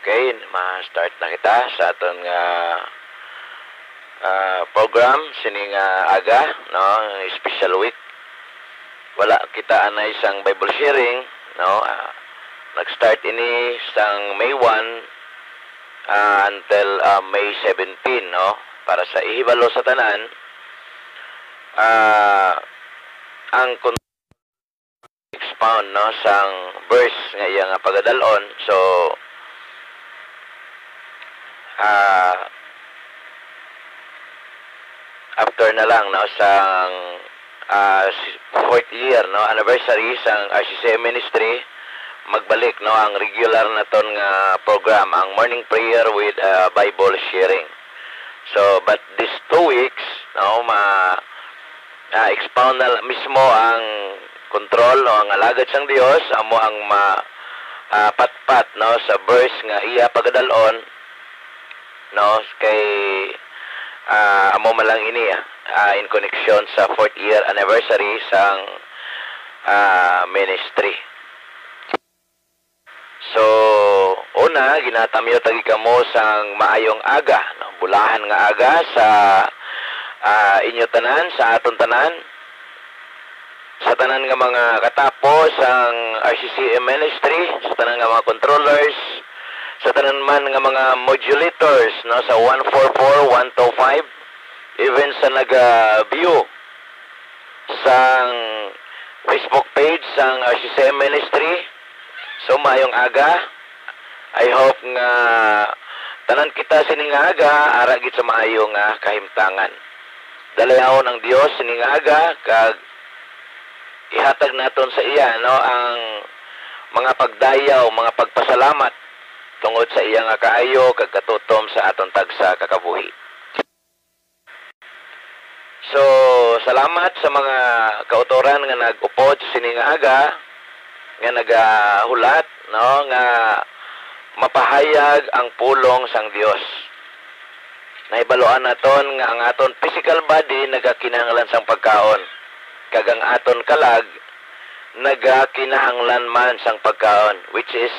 Okay, ma-start na kita sa aton nga program sining aga, no, special week. Wala kita anay isang Bible sharing, no. Nag-start ini sang May 1 until May 17, no, para sa ihibalo sa tanan ang expound, no, sang verse nga iya nga pagadalon. So after na lang, no, sang 4th year, no, anniversary sang RCCM ministry, magbalik, no, ang regular na ton nga program, ang morning prayer with Bible sharing. So but these 2 weeks, no, expound na mismo ang control, no, ang alagad sang Dios amo ang patpat, no, sa verse nga iya pagadalon, no, kay amo malang ini in connection sa 4th year anniversary sang ministry. So una ginatamyo tagi kamo sang maayong aga, no, bulahan nga aga sa inyo tanan, sa aton tanan, sa tanan nga mga katapos ang RCCM ministry, sa tanan nga mga controllers, sa tanan man nga mga modulators, no, sa 144, 125, even sa naga-view sang Facebook page sang RCCM ministry. So mayong aga, I hope nga tanan kita sining aga ara gid sa maayo nga kahimtangan. Dalayawon ang Dios sining aga kag ihatag naton sa iya, no, ang mga pagdayaw, mga pagpasalamat tungod sa iya nga kaayo kag katutom sa aton tagsa kakabuhi. So salamat sa mga kautoran nga nag-upod sining aga, nga nagahulat, no, nga mapahayag ang pulong sang Dios. Naibaloan naton nga ang aton physical body nagakinahanglan sang pagkaon, kag ang aton kalag nagakinahanglan man sang pagkaon, which is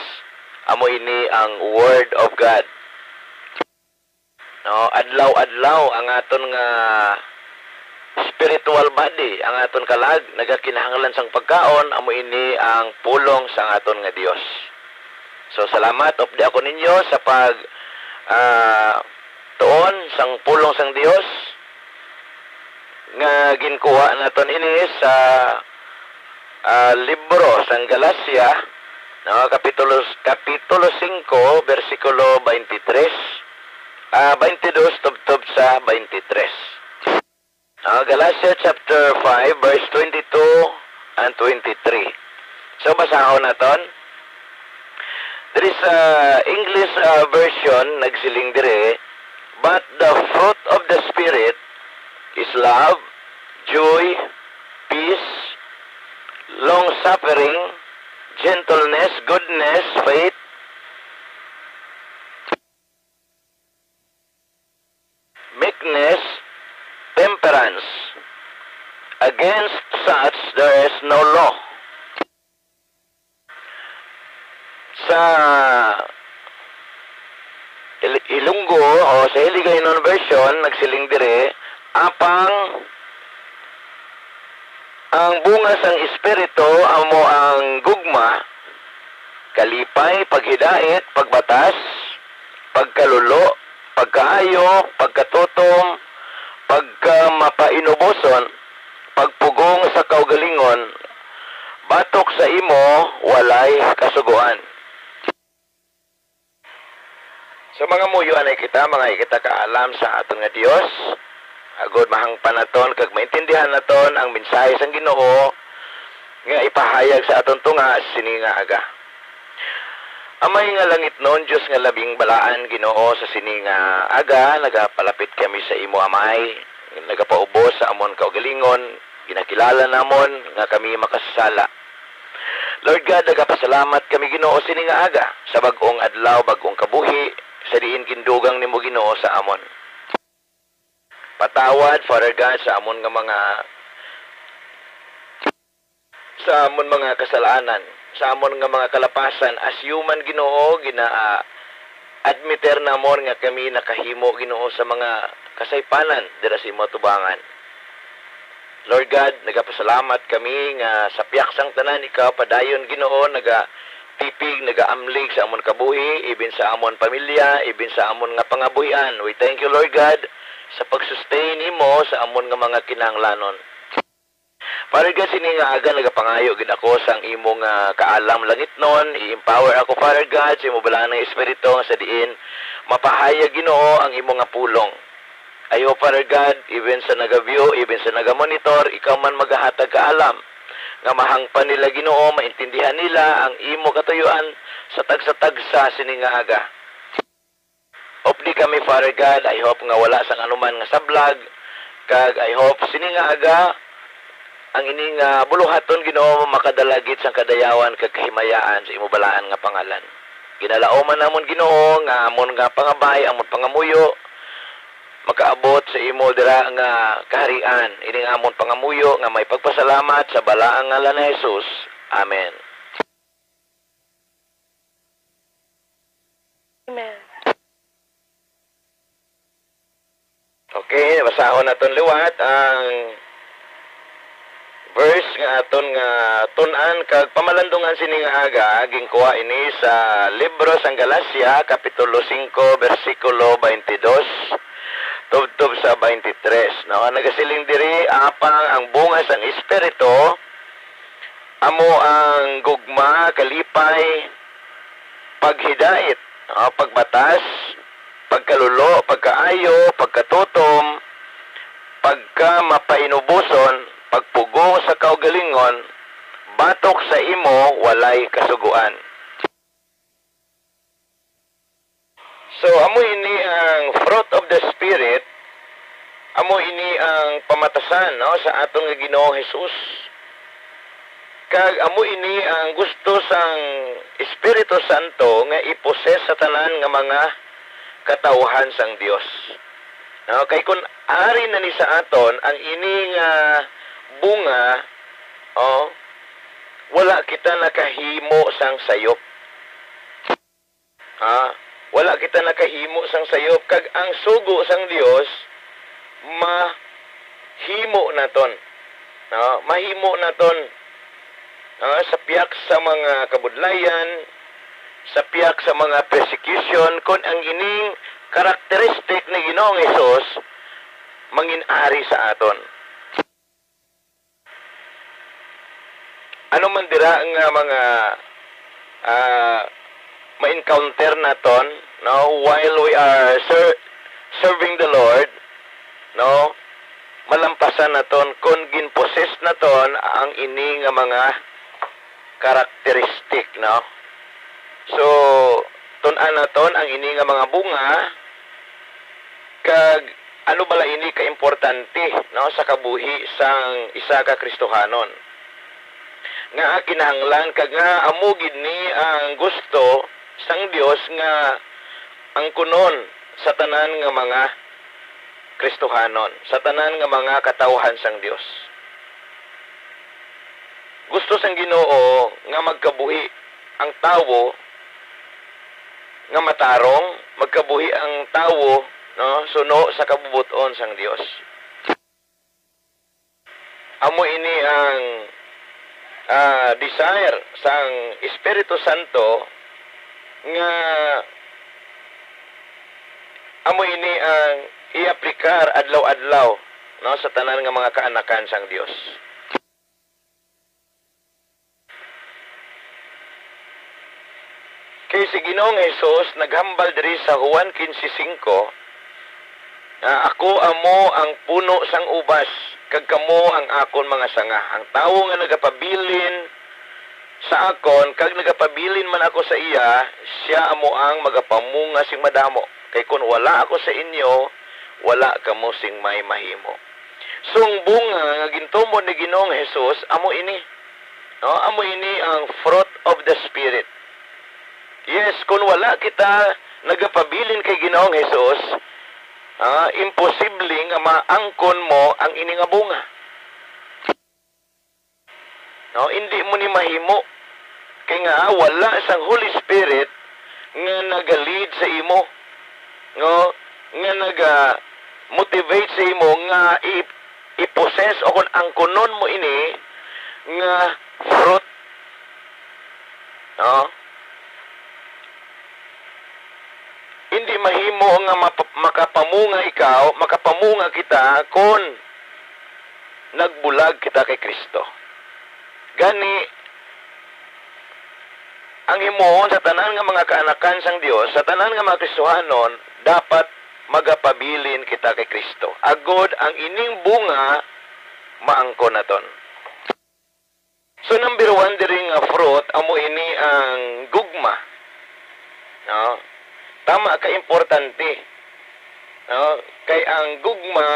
amo ini ang Word of God. No, adlaw-adlaw ang aton nga spiritual body, ang aton kalag nagakinahanglan sang pagkaon, amo ini ang pulong sang aton nga Dios. So salamat opdi ako ninyo sa pag tuon sang pulong sang Dios nga ginkuha naton ini sa libro sang Galacia, no, kapitulo 5 bersikulo 23 22 tubtob sa 23. Galatia chapter 5 verse 22 and 23. So basahon naton. There is a English version nagsiling dire, but the fruit of the Spirit is love, joy, peace, long-suffering, gentleness, goodness, faith, meekness, temperance. Against such there is no law. Sa Ilunggo o sa Hiligaynon version nagsiling dire, apang ang bunga sang espiritu amo ang gugma, kalipay, paghidait, pagbatas, pagkalulo, pagkaayo, pagkatutom, pagkamapainuboson, pagpugong sa kaugalingon, batok sa imo walay kasuguan. So mga muyuan ay kita, mga kita kaalam sa aton nga Dios, agod mahangpan naton kag maintindihan naton ang mensahe sang Ginoo nga ipahayag sa aton tunga sini nga aga. Amay nga langit noon, Diyos nga labing balaan, Ginoo, sa sini nga aga, nagapalapit kami sa imo, amay, nagapaubos sa amon kaugalingon, ginakilala namon nga kami makasala. Lord God, nagapasalamat kami, Ginoo, sini nga aga, sa bagong adlaw, bagong kabuhi, sa diin kindugang nimo, Ginoo, sa amon. Patawad, Father God, sa amon nga mga kasalanan, sa amon nga mga kalapasan as human, Ginoo, admiter namon nga kami nakahimo Ginoo sa mga kasaypanan dira sa imo tubangan. Lord God, nagapasalamat kami nga sa piyaksang tanan ikaw padayon Ginoo nagatipig, nagaamlig sa amon kabuhi, ibin sa amon pamilya, ibin sa amon nga pangabuhian. We thank you Lord God sa pag-sustain nimo sa amon nga mga kinahanglanon. Father God, sini nga aga nagapangayo gid ako sa imong kaalam langit nun, i-empower ako Father God sa imong balaan nga espiritu nga sa diin mapahayag Ginoo ang imong nga pulong. Ayo Father God, even sa naga-view, even sa naga-monitor, ikaw man magahatag kaalam nga mahangpan nila Ginoo, maintindihan nila ang imo katuyuan sa tagsa-tagsa sini nga aga. Opdi kami Father God, I hope nga wala sang anuman nga sablag, kag I hope sini nga aga ang ining buluhaton Ginoo makadalagit sang kadayawan kag kahimayaan sa imo balaan nga pangalan. Ginalaoman namon Ginoo nga amon nga pangabay, amon pangamuyo makaabot sa imo dira nga kaharian. Ining amon pangamuyo nga may pagpasalamat sa balaang ngalan ni Jesus. Amen. Amen. Okay, basahon naton liwat ang verse nga aton nga tun-an kag pamalandungan sini nga aga gingkuha ini sa libro sang Galacia kapitulo 5 bersikulo 22 tubtob sa 23. No, nagasiling diri apang ang bunga sang espiritu amo ang gugma, kalipay, paghidait, pagbatas, pagkalulo, pagkaayo, pagkatutom, pagkamapainubuson, pagpugong sa kaugalingon, batok sa imo, walay kasuguan. So, amo ini ang fruit of the Spirit, amo ini ang pamatasan no, sa atong nga Ginoong Hesus. Kag amo ini ang gusto sang Espiritu Santo nga iposes sa tanan nga mga katawhan sang Dios. No, kay kun ari na ni sa aton ang ining bunga, wala kita nakahimo sang sayop. Wala kita nakahimo sang sayop kag ang sugo sang Dios mahimo naton. No, mahimo naton sa piyak sa mga kabudlayan, sa piyak sa mga persecution kun ang ining karakteristik ni Ginoong Hesus mangin-ari sa aton. Ano man dira nga mga ma-encounter naton no while we are serving the Lord, no, malampasan naton kun ginposes naton ang ini nga mga karakteristik, no. So tun-an naton ang ini nga mga bunga kag ano bala ini ka importante no sa kabuhi sang isa ka Kristohanon. Nga kinahanglan kag nga amo gid ni ang gusto sang Dios nga ang kunon sa tanan nga mga Kristohanon, sa tanan nga mga katawhan sang Dios. Gusto sang Ginoo nga magkabuhi ang tawo nga matarong, magkabuhi ang tawo no suno sa kabubuton sang Dios. Amo ini ang desire sang Espiritu Santo nga amo ini ang i-aplikar adlaw-adlaw no sa tanan nga mga kaanakan sang Dios. Kay si Ginoong Hesus naghambal diri sa Juan 15:5, ako amo ang puno sang ubas, kag kamo ang akon mga sanga. Ang tawo nga nagapabilin sa akon, kag nagapabilin man ako sa iya, siya amo ang magapamunga sing madamo. Kay kun wala ako sa inyo, wala kamo sing may mahimo. So ang bunga nga gintumo ni Ginoong Hesus amo ini. No, amo ini ang fruit of the Spirit. Yes, kung wala kita nagapabilin kay Ginoong Hesus, imposible nga maangkon mo ang ini nga bunga. No, hindi mo ni mahimo. Kaya nga wala sang Holy Spirit nga nagalid sa imo, no? Nga naga-motivate sa imo nga i-possess o kung ang kunon mo ini nga fruit, no? Hindi mahimo nga makapamunga kita kung nagbulag kita kay Kristo. Gani, ang himuon sa tanan nga mga kaanakan sang Dios, sa tanan nga mga Kristohanon, dapat magapabilin kita kay Kristo. Agod ang ining bunga, maangkon naton. So number 1 diri nga fruit, amo ini ang gugma. No? Tama ka importante. No? Kay ang gugma,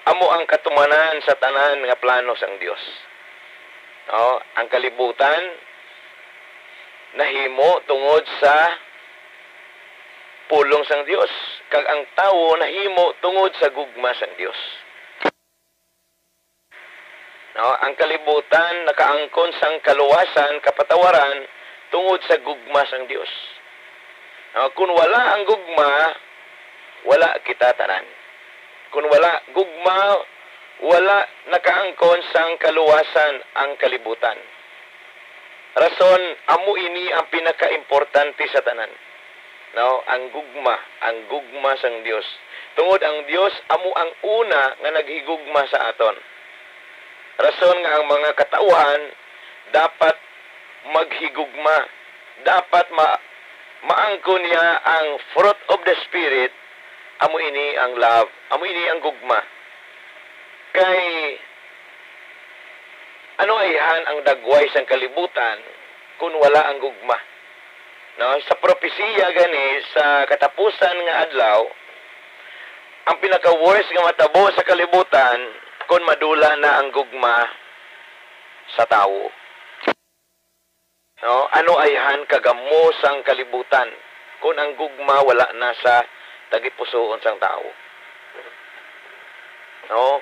amo ang katumanan sa tanan nga plano sang Dios. No? Ang kalibutan, nahimo tungod sa pulong sang Dios. Kag ang tawo nahimo tungod sa gugma sang Dios. No, ang kalibutan nakaangkon sang kaluwasan, kapatawaran tungod sa gugma sang Dios. No, kung wala ang gugma, wala kita tanan. Kung wala gugma, wala nakaangkon sang kaluwasan ang kalibutan. Rason, amo ini ang pinaka-importante sa tanan. No, ang gugma sang Dios. Tungod ang Dios amo ang una nga naghigugma sa aton. Rason nga ang mga katauhan dapat maghigugma. Dapat maangkon niya ang fruit of the Spirit. Amo ini ang love. Amo ini ang gugma. Kay ano ayhan ang dagway sang kalibutan kung wala ang gugma? No, sa propesiya gani sa katapusan nga adlaw, ang pinaka-worst nga matabo sa kalibutan kung madula na ang gugma sa tawo. No, ano ayhan kagamo sang kalibutan kung ang gugma wala na sa tagipusoon sang tao. No,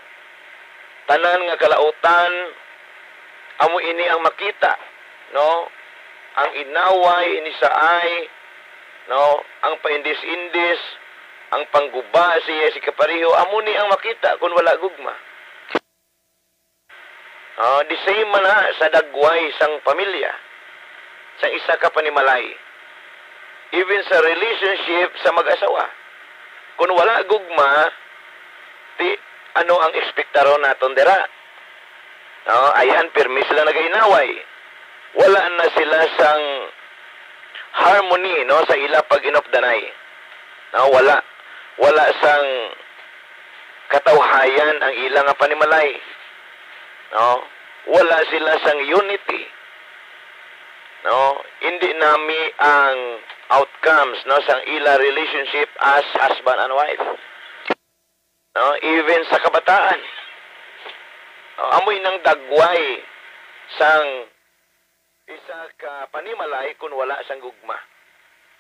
tanan nga kalautan amo ini ang makita, no? Ang inaway, inisaay, no? Ang paindis-indis, ang pangguba siya si kapariho, amo ni ang makita kung wala gugma. The same man na sa dagway sang pamilya, sa isa ka panimalay. Even sa relationship sa mag-asawa. Kung wala gugma, ano ang ekspektaron naton dira? No, ayan, permis sila nag-inaway. Wala na sila sang harmony, no, sa ila pag-inopdanay. No, wala sang katawhayan ang ila nga panimalay. No, wala sila sang unity. No, hindi nami ang outcomes, no, sang ila relationship as husband and wife. No, even sa kabataan. Amoy ng dagway sang isa ka panimalay kung wala sang gugma.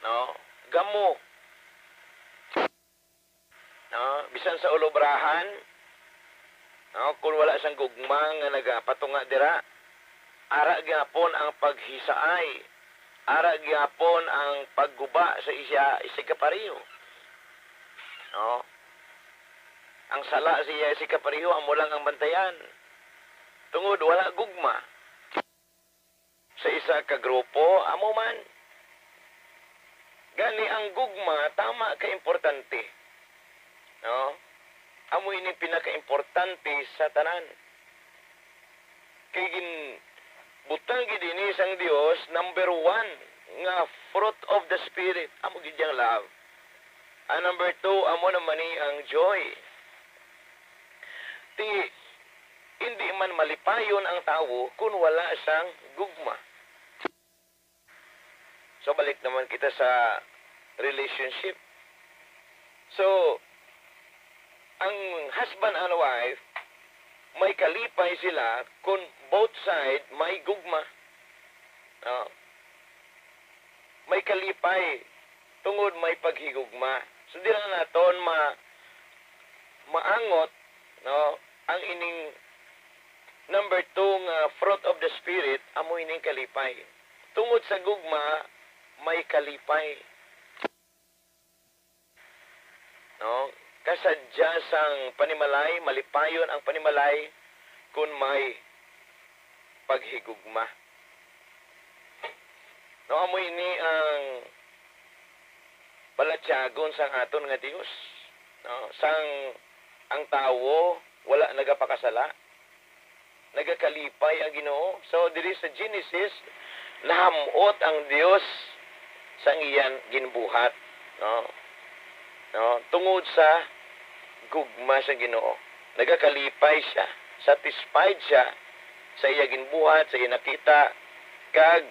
No? Gamo. No? Bisan sa ulobrahan, no? Kung wala sang gugma nga nagapatunga dira, ara gyapon ang paghisaay. Ara gyapon ang pagguba sa isa kapariho. No? Ang sala siya si kapariho amo lang ang bantayan. Tungod wala gugma sa isa ka grupo amo man. Gani ang gugma tama ka importante. No? Amo ini pinaka-importante sa tanan. Kay butang gid ini sang Dios number 1 nga fruit of the Spirit amo gid yang love. Ang number 2 amo naman ni ang joy. Hindi man malipayon ang tao kung wala sang gugma. So, balik naman kita sa relationship. So, ang husband and wife, may kalipay sila kung both side may gugma. No? May kalipay tungod may paghigugma. So, di lang naton maangot, no, ang ining number 2 nga fruit of the Spirit, amo ining kalipay. Tungod sa gugma, may kalipay. No? Kasadya sang panimalay, malipayon ang panimalay kung may paghigugma. No, amoy ni ang balatyagon sang aton nga Dios. No, sang ang tawo wala nagapakasala. Nagakalipay ang Ginoo. So diri sa Genesis nahamot ang Dios sang iyan ginbuhat, no? No, tungod sa gugma sa Ginoo. Nagakalipay siya, satisfied siya sa iya ginbuhat, sa iya nakita kag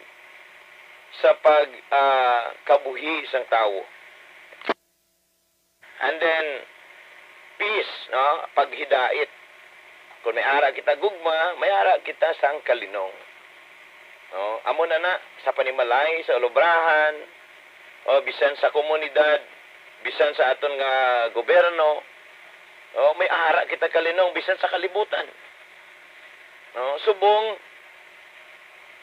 sa pag kabuhi sang tawo. And then peace, no, paghidait. Kung may ara kita gugma, may ara kita sang kalinong. No, amo na sa panimalay, sa ulubrahan, o bisan sa komunidad, bisan sa aton nga gobyerno, o may ara kita kalinong bisan sa kalibutan. No, subong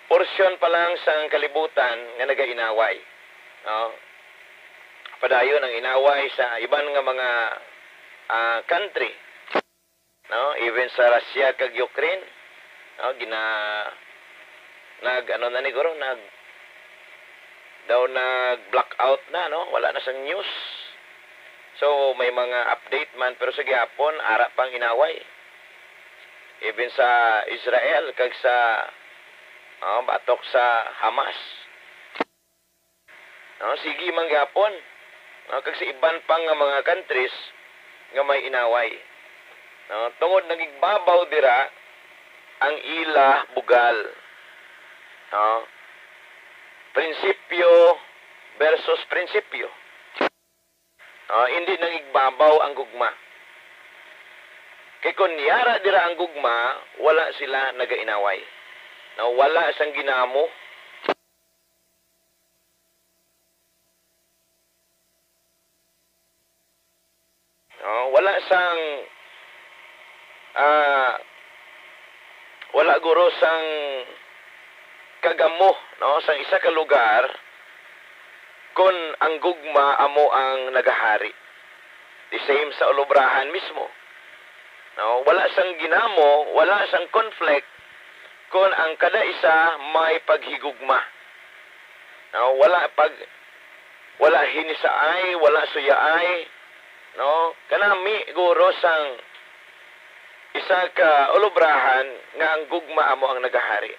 porsyon pa lang sang kalibutan nga nagainaway. No? Padayon ang inaway sa iban nga mga country. No? Even sa Russia kag Ukraine, no? Nag blackout na, no? Wala na sang news. So may mga update man pero sa gihapon ara pang inaway. Even sa Israel kag sa batok sa Hamas. No, sige man gapon. No, kag sa iban pang nga mga countries nga may inaway. No, tungod nagigbabaw dira ang ila bugal. No? Prinsipyo versus prinsipyo. No, hindi nagigbabaw ang gugma. Kay kung yara dira ang gugma, wala sila nagainaway. Na wala sang ginamo. No, wala guro sang kagamo, no, sang isa ka lugar kun ang gugma amo ang nagahari. The same sa ulubrahan mismo. No, wala sang ginamo, wala sang conflict kung ang kada isa may paghigugma. No, wala hinisaay, wala suyaay, no? Kanami guro sang isa ka ulubrahan nga ang gugma amo ang nagahari.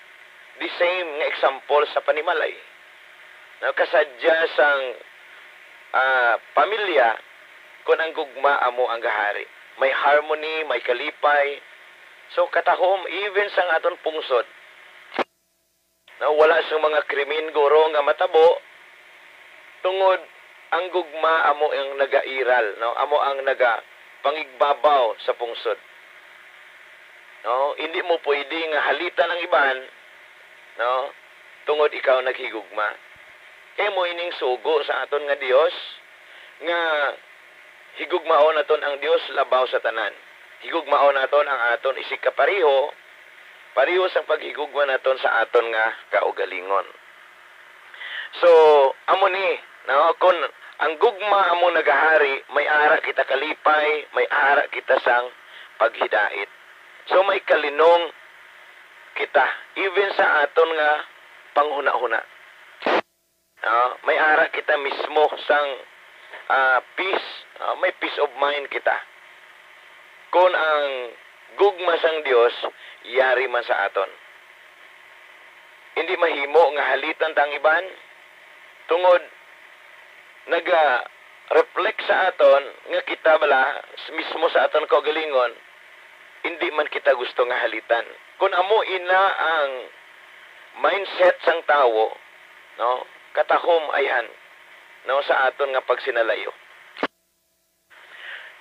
The same nga example sa panimalay. No, kasadya sang pamilya kung ang gugma amo ang gahari. May harmony, may kalipay. So katahom even sang aton pungsod. Na wala sang mga krimen guro nga matabo tungod ang gugma amo ang nagairal, no? Amo ang naga pangigbabaw sa pungsod. No, hindi mo pwede nga halitan ang iban, no? Tungod ikaw naghigugma. Kay mo ining sugo sa aton nga Dios nga higugmaon naton ang Dios labaw sa tanan. Higugmaon naton ang aton isig kapareho, pareho sa paghigugma naton sa aton nga kaugalingon. So, amo ni, no, kung ang gugma amo nagahari, may ara kita kalipay, may ara kita sang paghidait. So may kalinong kita even sa aton nga panghuna-huna. May ara kita mismo sang peace, may peace of mind kita. Kung ang gugma sang Dios yari man sa aton. Hindi mahimo nga halitan tang iban tungod naga-reflect sa aton nga kita bala mismo sa aton kaugalingon hindi man kita gusto nga halitan. Kung amo ina ang mindset sang tawo, no, katahom ayan, no, sa aton nga pagsinalayo.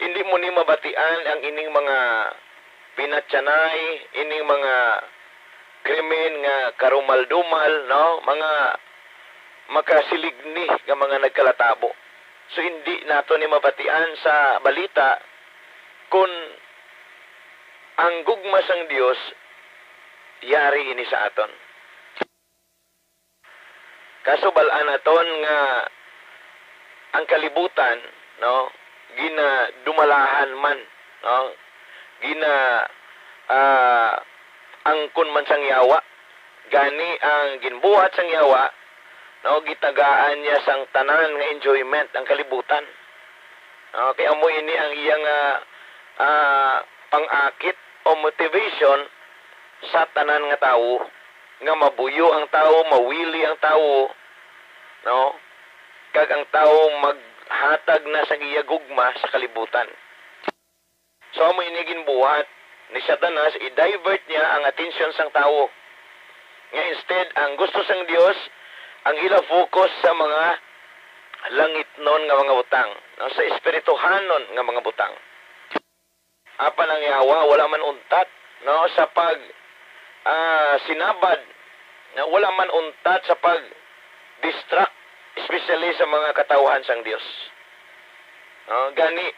Hindi mo ni mabatian ang ining mga pinatsanay, ining mga krimen nga karumal-dumal, no, mga makasiligni nga mga nagkalatabo. So hindi nato ni mabatian sa balita kung ang gugma sang Dios yari ini sa aton. Kaso balaan naton nga ang kalibutan, no, gina dumalahan man, no, gina angkon man sang yawa, gani ang ginbuhat sang yawa, no, gitagaan niya sang tanan nga enjoyment ang kalibutan. No, kaya mo ini ang iyang pangakit o motivation sa tanan nga tawo, nga mabuyo ang tawo, mawili ang tawo, no, kag ang tawo maghatag na sa iya gugma sa kalibutan. So mo ini ginbuhat ni Satanas, i-divert niya ang atensyon sang tawo. Nga instead, ang gusto sang Dios, ang ila focus sa mga langitnon nga mga butang, no, sa espirituhanon nga mga butang. Apan ang yawa, wala man untat, no, sa pag sinabad, no, wala man untat sa pag distract, especially sa mga katawhan sang Dios. No, gani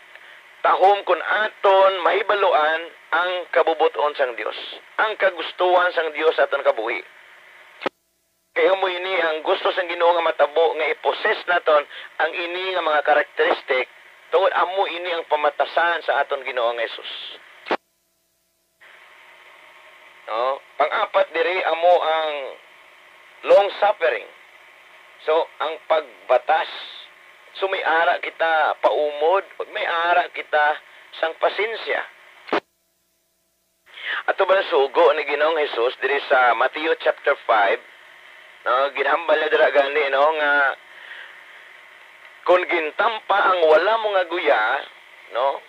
tahom kun aton mahibaluan ang kabubuton sang Dios, ang kagustuhan sang Dios aton kabuhi. Kaya mo ini ang gusto sang Ginoo nga matabo nga i-possess naton ang ini nga mga karakteristik tungod amo ini ang pamatasan sa aton Ginoo nga Hesus. No, pang-apat diri amo ang long suffering. So ang pagbatas. So may ara kita paumod, may ara kita sang pasensya. Ato ba sugo ni Ginoong Hesus diri sa Matthew chapter 5, no, ginhambal na dira gani, no, nga kung gintampa ang wala mo nga guya, no,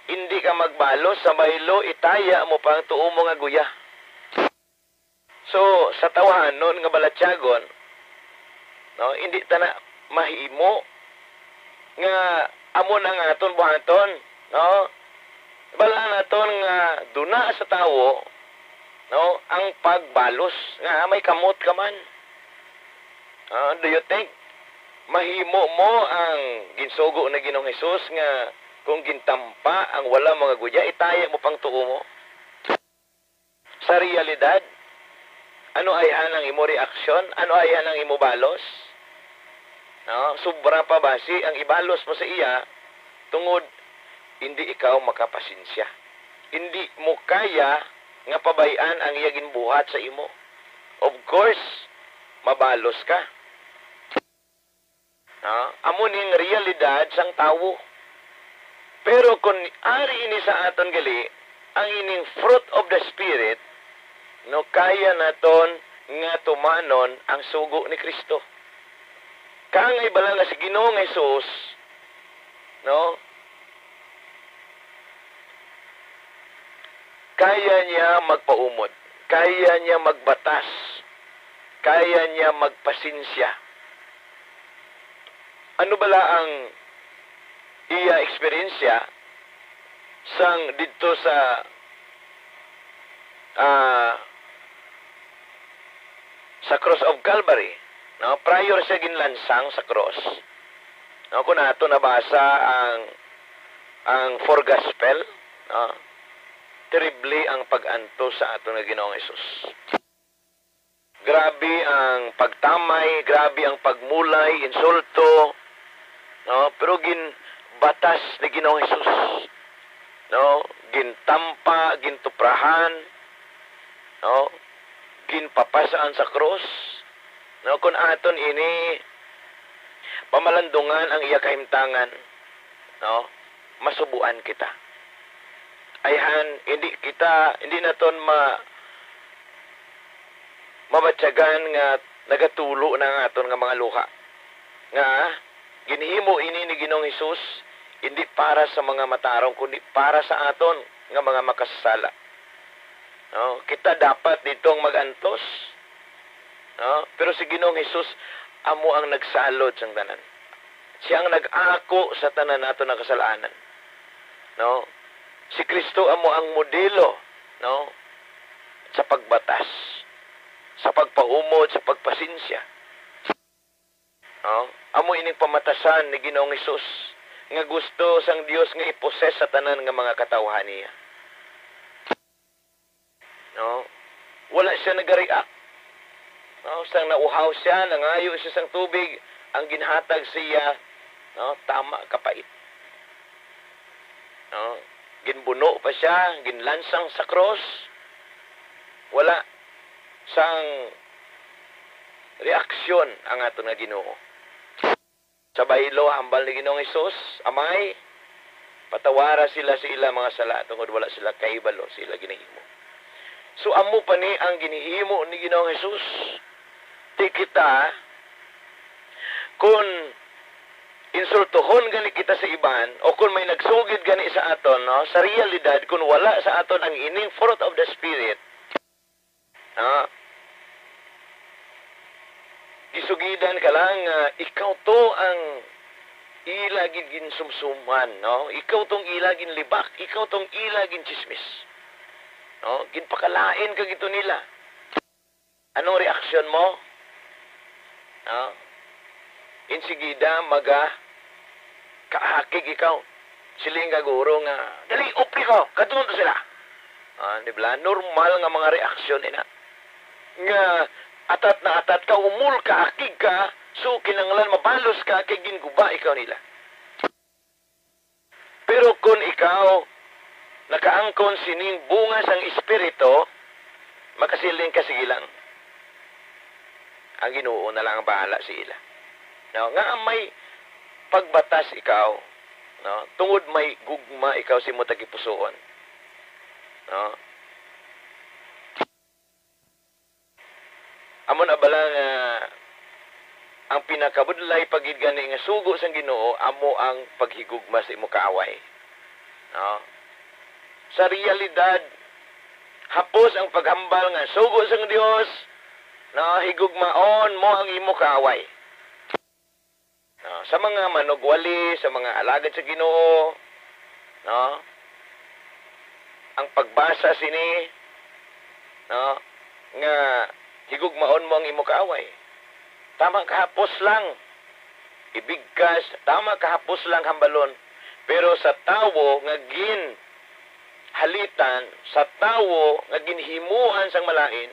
hindi ka magbalos sa baylo, itaya mo pang tuo mo nga guya. So sa tawanon nga balatyagon, no, hindi ta na mahimo nga amo na nga aton buhaton, no, bala naton nga duna sa tawo, no, ang pagbalos nga may kamot ka man. Do you think mahimo mo ang ginsugo na Ginoong Hesus nga kung gintampa ang wala mga guya, itaya mo pang tuo mo? Sa realidad, ano ay anang imo reaksyon? Ano ay anang imo balos? No, sobra pa basi ang ibalos mo sa iya tungod hindi ikaw makapasinsya. Hindi mo kaya nga pabayan ang iya ginbuhat sa imo. Of course, mabalos ka. Amo ning realidad sang tawo. Pero kung ari ini sa aton gali, ang ining fruit of the Spirit, no, kaya naton nga tumanon ang sugo ni Kristo. Kangay bala nga si Ginoong Hesus, no, kaya niya magpaumod, kaya niya magbatas, kaya niya magpasinsya. Ano bala ang iya eksperyensya sang dito sa Cross of Calvary, no, prior sa ginlansang sa cross. No, kung nato nabasa ang four gospel, no, terribly ang pag-anto sa ato nga Ginoong Hesus. Grabe ang pagtamay, grabe ang pagmulay, insulto, no, pero ginbatas ni Ginoong Hesus. No, gintampa, gintuprahan, no, ginpapasaan sa cross. No, kung aton ini pamalandungan ang iya kahimtangan, no, masubuan kita. Ayhan, hindi naton mabatyagan nga nagatulo na aton nga mga luha. Nga ginhimo ini ni Ginoong Hesus hindi para sa mga matarong kundi para sa aton nga mga makasasala. No, kita dapat ditong magantos. No, pero si Ginoong Hesus amo ang nagsalod sang tanan. Siya ang nag-ako sa tanan naton nga kasalanan. No, si Kristo amo ang modelo, no, sa pagbatas, sa pagpaumod, sa pagpasinsya. No, amo ining pamatasan ni Ginoong Hesus nga gusto sang Dios nga iposes sa tanan nga mga katawhan niya. No, wala siya nag-react. No, sang nauhaw siya, nangayo siya sang tubig, ang ginhatag siya, no, tama kapait. No, ginbuno pa siya, ginlansang sa cross. Wala sang reaksyon ang ato nga Ginoo. Sa bahilo hambal ni Ginoong Hesus, amay patawara sila sa ila mga sala tungod wala sila kahibalo sila ginahimo. So amo pa ni ang ginihimo ni Ginoong Hesus. Di kita kung insultuhon gani kita sa iban o kung may nagsugid gani sa aton, no, sa realidad kung wala sa aton ang ining fruit of the Spirit, no, gisugidan ka lang, ikaw to ang ilagin ginsumsuman, no? Ikaw tong ilagin libak, ikaw tong ilagin chismis. No? Ginpakalain ka gito nila. Anong reaksyon mo? No? Insigida, kaakig ikaw. Siling kaguro nga, dali, upli ko, katulong to sila. Di ba? Normal nga mga reaksyon ina. Nga, atat na atat ka, umul ka, akig ka, so kinanglan mabalos ka, kay ginguba ikaw nila. Pero kung ikaw, nakaangkon sining bunga sang espiritu, makasiling ka sigilang. Ang Ginoo na lang ang bahala sa ila. No, nga may pagbatas ikaw, no, tungod may gugma ikaw si mo tagipusoon. No? Amon abala nga ang pinakabudlay pagid gani nga sugo sang Ginoo amo ang paghigugma sa imo kaaway. No? Sa realidad hapos ang paghambal nga sugo sang Dios, no, higugmaon mo ang imo kaaway. No, sa mga manugwali, sa mga alagad sa Ginoo, no, ang pagbasa sini, no, nga higugmaon mo ang imo kaaway. Tama kahapos lang. Ibigkas, tama kahapos lang hambalon. Pero sa tawo nga halitan, sa tawo nga ginhimuan sang malain,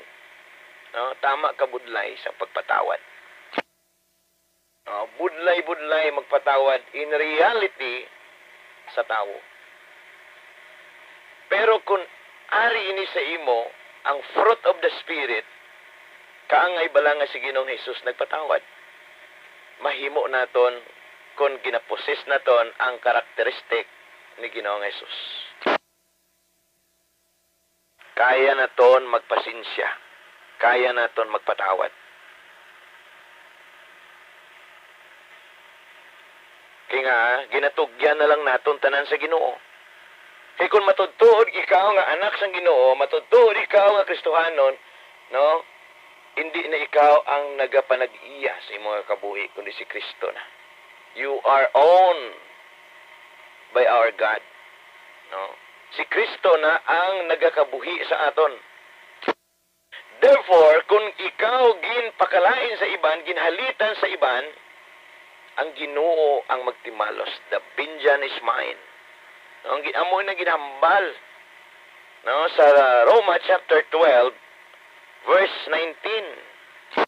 no, tama ka budlay sa pagpatawad. No, budlay-budlay magpatawad in reality sa tawo. Pero kung ari ini sa imo ang fruit of the Spirit, kaangay bala nga si Ginoong Hesus nagpatawad. Mahimo naton kung ginaposes naton ang karakteristik ni Ginoong Hesus. Kaya naton magpasinsya. Kaya naton magpatawad. Kaya nga, ginatugyan na lang naton tanan sa Ginoo. Kaya kung matudtuod ikaw nga anak sang Ginoo, matudtuod ikaw nga Kristohanon, no, hindi na ikaw ang nagapanag-iya sa imong kabuhi, kundi si Kristo na. You are owned by our God. No? Si Kristo na ang nagakabuhi sa aton. Therefore, kung ikaw ginpakalain sa iban, ginhalitan sa iban, ang Ginoo ang magtimalos. The vengeance is mine. No? Ang amoy na ginhambal, no, sa Roma chapter 12, verse 19.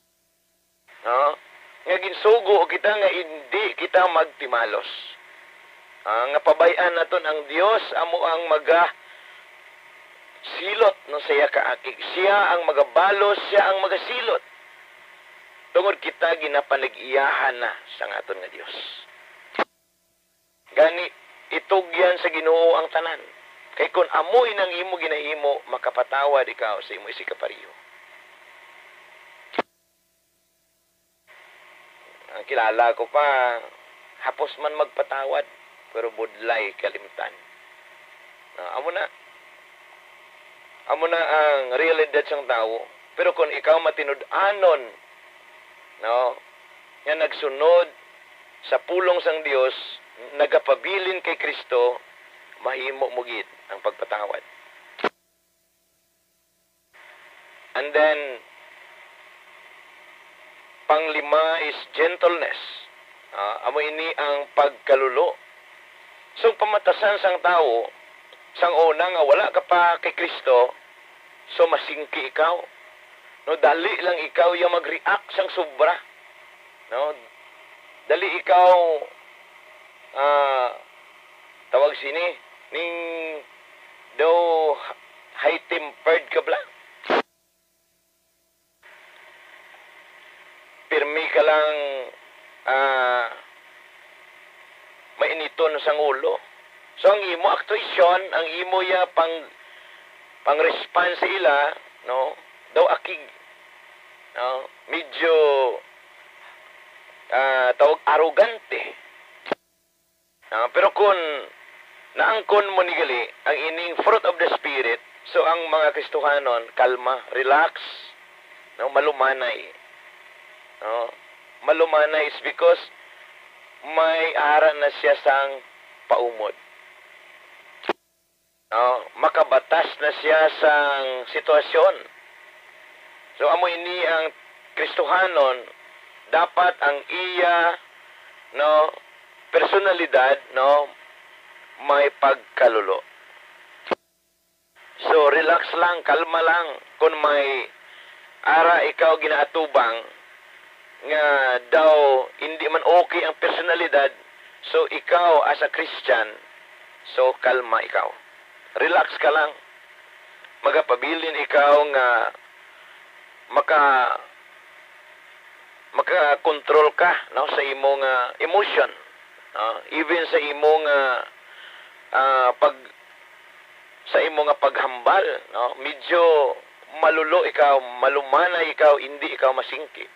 No? Nga ginsugo kita nga hindi kita magtimalos. Nga pabayan naton ang Dios amo ang silot no siya kaakig. Siya ang magabalos, siya ang magasilot. Tungod kita ginapanag-iyahan na sa aton nga Dios. Gani itugyan sa Ginoo ang tanan. Kay kun amoy nang imo ginahimo, makapatawad ikaw sa imo isikapariyo. Ang kilala ko pa, hapos man magpatawad, pero budlay kalimtan. Amo na ang realidad sang tao. Pero kung ikaw matinud-anon, no, nga nagsunod sa pulong sang Dios, nagapabilin kay Kristo, mahimo mo gid ang pagpatawad. And then, panglima is gentleness. Amo ini ang pagkalulo. So, pamatasan sang tao, sang una nga wala ka pa kay Kristo, so masingki ikaw. No, dali lang ikaw yung mag-react sang sobra. No? Dali ikaw tawag sini ning daw high-tempered ka bla. Pirmi ka lang mainiton sang ulo. So ang imo actuation, ang imo ya pang response sa ila, no? Daw akig, no? Medyo tawag arrogante. Pero kung naangkon mo ni gali ang ining fruit of the spirit, so ang mga Kristohanon kalma, relax, no? Malumanay. No? Malumanay is because may ara na siya sang paumod. No, makabatas na siya sang sitwasyon. So amo ini ang Kristohanon, dapat ang iya no personalidad no may pagkalulo. So relax lang, kalma lang kung may ara ikaw ginaatubang nga daw hindi man okay ang personalidad, so ikaw as a Christian, so kalma ikaw. Relax ka lang. Magapabilin ikaw nga maka-control ka no sa imong emotion. Even sa imong sa imong paghambal, no? Medyo malulo ikaw, malumanay ikaw, hindi ikaw masingkit.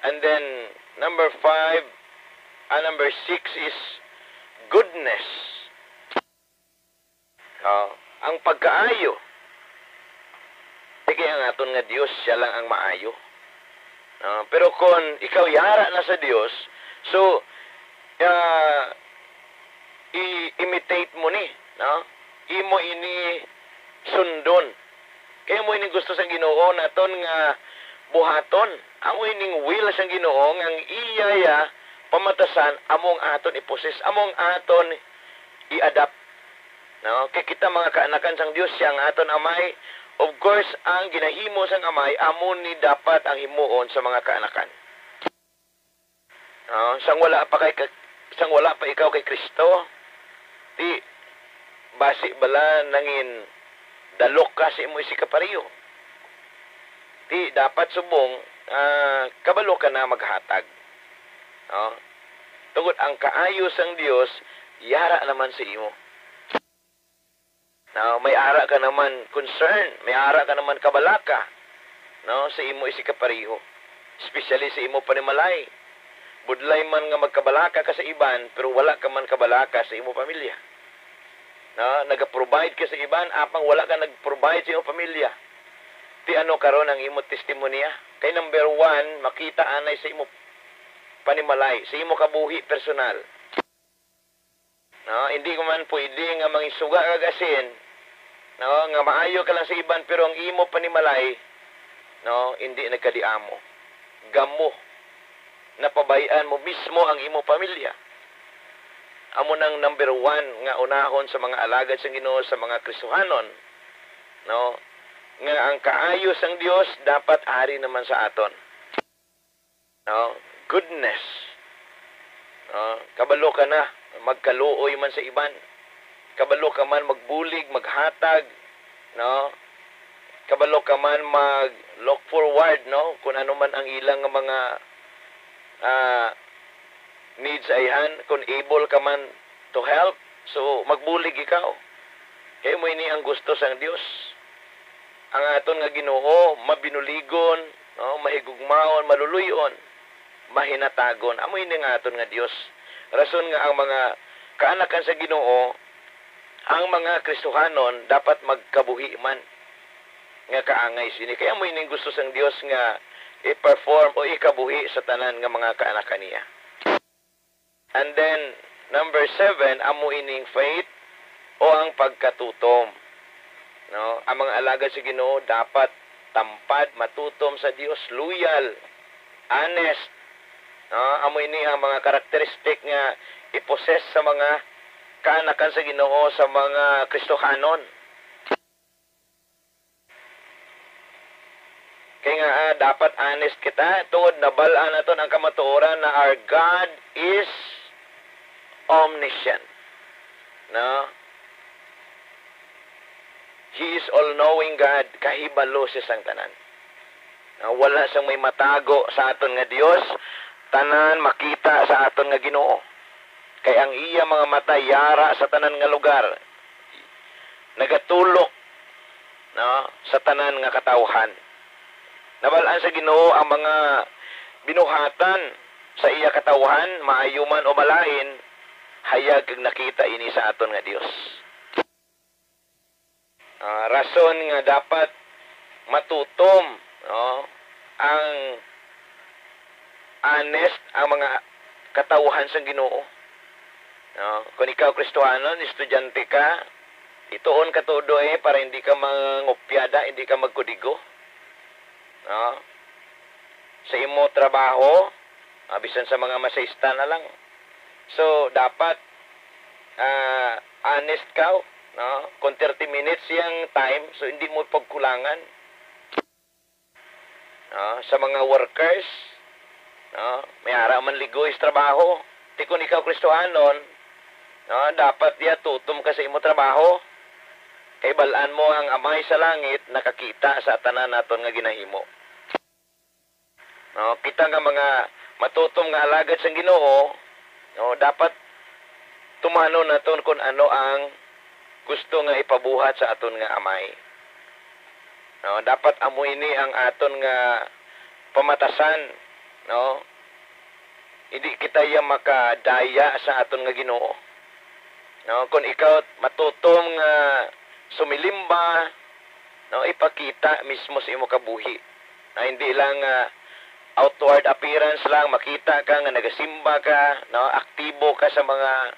And then number 6 is goodness. Ang pagkaayo. Sige ang aton nga Dios, siya lang ang maayo. Pero kung ikaw yara na sa Dios, so i-imitate mo ni, no? Imo ini sundon. Kaya mo ini gusto sang Ginoo naton nga buhaton. Amo ining will sang Ginoo ang iyaya pamatasan among aton iposes, among aton i-adapt. No, kay kita mga kaanakan sang Dios siya ang aton amay. Of course, ang ginahimo sang amay amo ni dapat ang himuon sa mga kaanakan. Sang wala pa ikaw kay Kristo, di basi bala nangin dalok ka sa imo isikapariyo. Di dapat subong kabalo ka na maghatag. Tungod ang kaayo sang Dios yara naman sa imo. No, may ara ka naman concern, may ara ka naman kabalaka, no, sa imo isikapariho. Especially sa imo panimalay. Budlay man nga magkabalaka ka sa iban, pero wala ka man kabalaka sa imo pamilya. No, nag-provide ka sa iban, apang wala ka nag-provide sa imo pamilya. Ti ano karon ang imo testimonya? Kay number 1, makita anay sa imo panimalay, sa imo kabuhi personal. No, hindi ko man pwede nga mangisuga kagasin. No, nga maayo ka lang sa iban pero ang imo panimalay no, hindi nagkadiamo. Gamo. Napabayaan mo mismo ang imo pamilya. Amo nang number 1 nga unahon sa mga alagad sa Ginoo, sa mga Kristohanon. No, nga ang kaayo sang Dios dapat ari naman sa aton. No, goodness. No, kabalo ka na magkaluoy man sa iban. Kabalo ka man magbulig, maghatag, no? Kabalo ka man mag-look forward, no? Kung ano man ang ilang mga needs ayhan, kung able ka man to help, so magbulig ikaw. Kaya mo ini ang gusto sang Dios. Ang aton nga Ginoo, mabinuligon, no? Mahigugmaon, maluluyon, mahinatagon. Amo ini nga aton nga Dios. Rason nga ang mga kaanakan sa Ginoo, ang mga Kristohanon dapat magkabuhi man nga kaangay sini. Kaya mo ining gusto sang Dios nga i-perform o ikabuhi sa tanan nga mga kaanakan niya. And then number 7, amo ining faith o ang pagkatutom. No, ang mga alagad sa Ginoo dapat tampad, matutom sa Dios, loyal, honest. No, amo ini ang mga karakteristik nga iposes sa mga kaanakan sa Ginoo, sa mga Kristohanon. nga dapat honest kita tungod nabalaan naton ang kamatuoran na our God is omniscient. No? He is all-knowing God, kahibalo siya sang tanan. Wala siyang may matago sa aton nga Dios, tanan makita sa aton nga Ginoo. Kay ang iya mga mata yara sa tanan nga lugar, nagatulok, no, sa tanan nga katawhan. Nabalaan sa Ginoo ang mga binuhatan sa iya katawhan, maayuman o malain, hayag kag nakita ini sa aton nga Dios. Rason nga dapat matutom, no, ang honest ang mga katawhan sa Ginoo. No, kung ikaw Kristohanon, estudyante ka, ituon ka todo para hindi ka mangopyada, hindi ka magkudigo. No? Sa imo trabaho, bisan sa mga masayista na lang. So, dapat honest ka, no? Kung 30 minutes yung time, so hindi mo pagkulangan. No? Sa mga workers, no? May ara man ligoy sa trabaho. Di kung ikaw Kristohanon, no? Dapat diya tutom ka sa imo trabaho. Kay balaan mo ang Amay sa langit nakakita sa tanan naton nga ginahimo. No, kita nga mga matutom nga alagad sa Ginoo, no, dapat tumano naton kung ano ang gusto nga ipabuhat sa aton nga Amay. No, dapat amoy ni ang aton nga pamatasan, no. Hindi kita ya makadaya sa aton nga Ginoo. No, kung ikaw matutom nga sumilimba, no, ipakita mismo sa imo kabuhi. Na hindi lang outward appearance lang, makita ka nga nagasimba ka, no, aktibo ka sa mga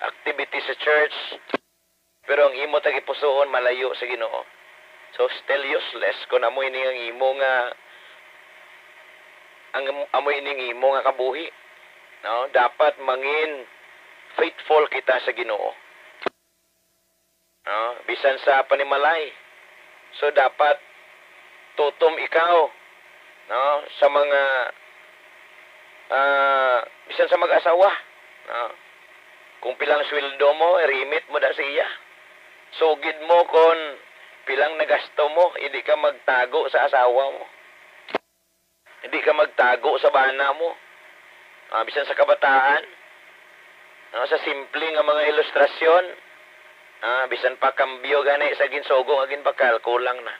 activities sa church, pero ang imo tagipusoon malayo sa Ginoo. So still useless kung amoy ni ang imo nga amoy ning imo nga kabuhi. No, dapat mangin faithful kita sa Ginoo. No, bisan sa panimalay. So dapat tutom ikaw, no, sa mga bisan sa mag-asawa, no. Kung pilang sweldo mo, remit mo da sa iya. Sugid mo kung pilang nagasto mo, hindi ka magtago sa asawa mo. Hindi ka magtago sa bana mo. Bisan sa kabataan, no, sa simple nga mga ilustrasyon, bisan pa kambyo gani sa ginsogo nga ginbakal, kulang na.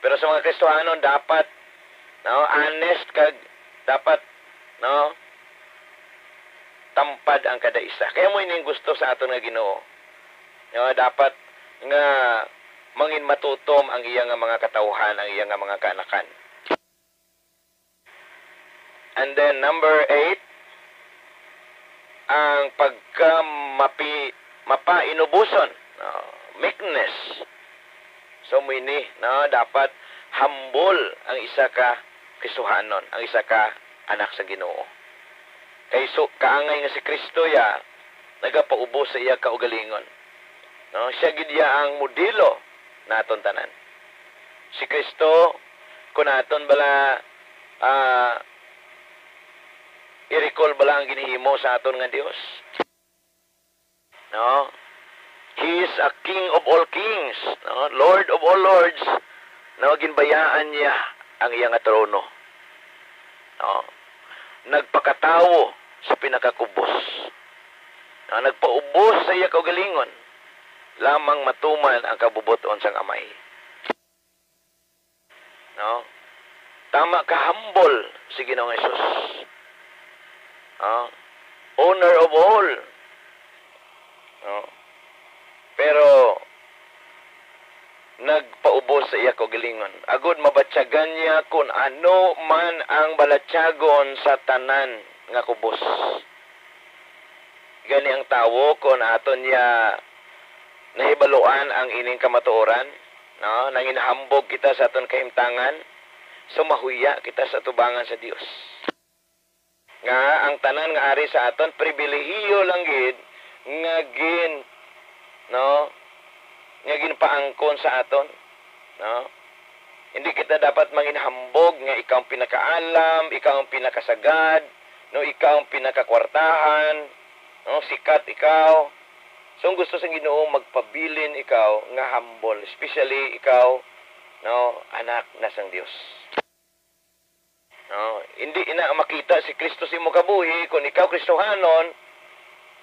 Pero sa mga Kristohanon dapat, no, honest kag dapat, no, tampad ang kada isa. Kaya mo ining gusto sa aton nga Ginoo. No, dapat nga mangin matutom ang iya nga mga katawhan, ang iya nga mga kaanakan. And then number 8, ang mapainubuson, no, meekness. So muni, no, dapat humble ang isa ka Kristohanon, ang isa ka anak sa Ginoo. Kay so kaangay nga si Kristo ya nagapaubos sa iya kaugalingon. No, siya gid ya ang modelo naton tanan. Si Kristo kun naton bala i-recall bala ang ginihimo sa aton nga Dios. No? He is a King of all kings, no? Lord of all lords. No, ginbayaan niya ang iyang trono. No? Nagpakatawo sa pinakakubos. No? Nagpaubos sa iya kaugalingon. Lamang matuman ang kabubuton sang Amay. No? Tama ka humble si Ginoong Hesus. Owner of all. Pero nagpaubos sa iya kaugalingon. Agud mabatyagan niya kung ano man ang balatyagon sa tanan nga kubos. Gani ang tawo kung aton niya nahibaluan ang ining kamatuoran, no, nanginhambog kita sa aton kahimtangan, sumahuya kita sa tubangan sa Dios. Nga ang tanan nga ari sa aton pribilehiyo lang gid nga no, nga ginpaangkon sa aton, no. Hindi kita dapat manginhambog nga ikaw ang pinakaalam, ikaw ang pinakasagad, no, ikaw ang pinakakwartahan, no, sikat ikaw. So, ang gusto sa Ginoo magpabilin ikaw nga humble, especially ikaw, no, anak na sang Dios. No, hindi ina makita si Kristo sa imong kabuhi kung ikaw Kristohanon,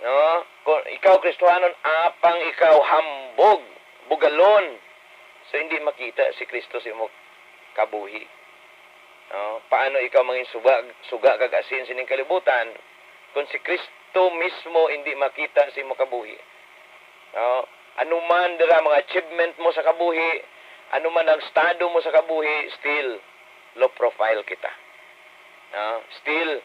no, kung ikaw Kristohanon apang ikaw hambog, bugalon. So, hindi makita si Kristo sa imong kabuhi. No? Paano ikaw mangin suga kag asin sining kalibutan kung si Kristo mismo hindi makita sa imong kabuhi. No? Anuman dira mga achievement mo sa kabuhi, anuman ang estado mo sa kabuhi, still low profile kita. No? Still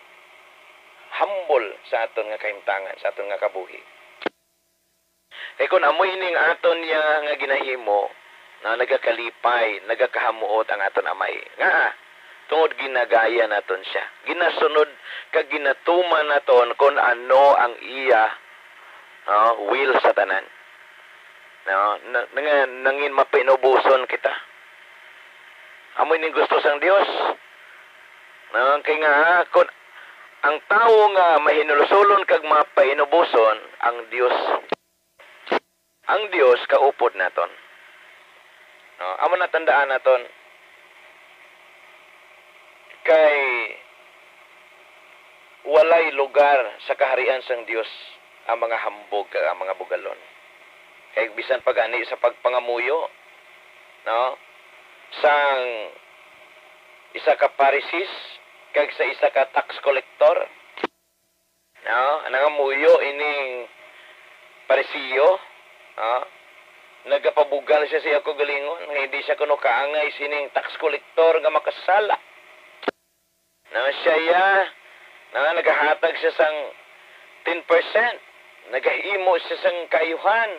humble sa aton nga kahimtangan, sa aton nga kabuhi. Kay kung amoy ning aton niya nga ginahimo, na nagakalipay, nagakahamuot ang aton amay. Nga, tungod ginagaya naton siya. Ginasunod, kag ginatuman naton kung ano ang iya will sa tanan. No, nangin mapinubuson kita. Amoy ning gusto sang Dios. No, kay nga, kung ang tao nga mahinulusolon kag mapainubuson, ang Dios kaupod naton. No, amo na tandaan naton kay walay lugar sa kaharian sang Dios ang mga hambog kag ang mga bugalon. Kay bisan pag-ani sa pagpangamuyo, no? Sang isa ka Pharisees kag sa isa ka tax collector. No, nangamuyo ining Parisiyo, no? Nagapabugal siya sa ako galingon nga hindi siya kuno kaangay sining tax collector nga makasala. Na siya na nagahatag siya sang 10%, nagahimo siya sang kayuhan.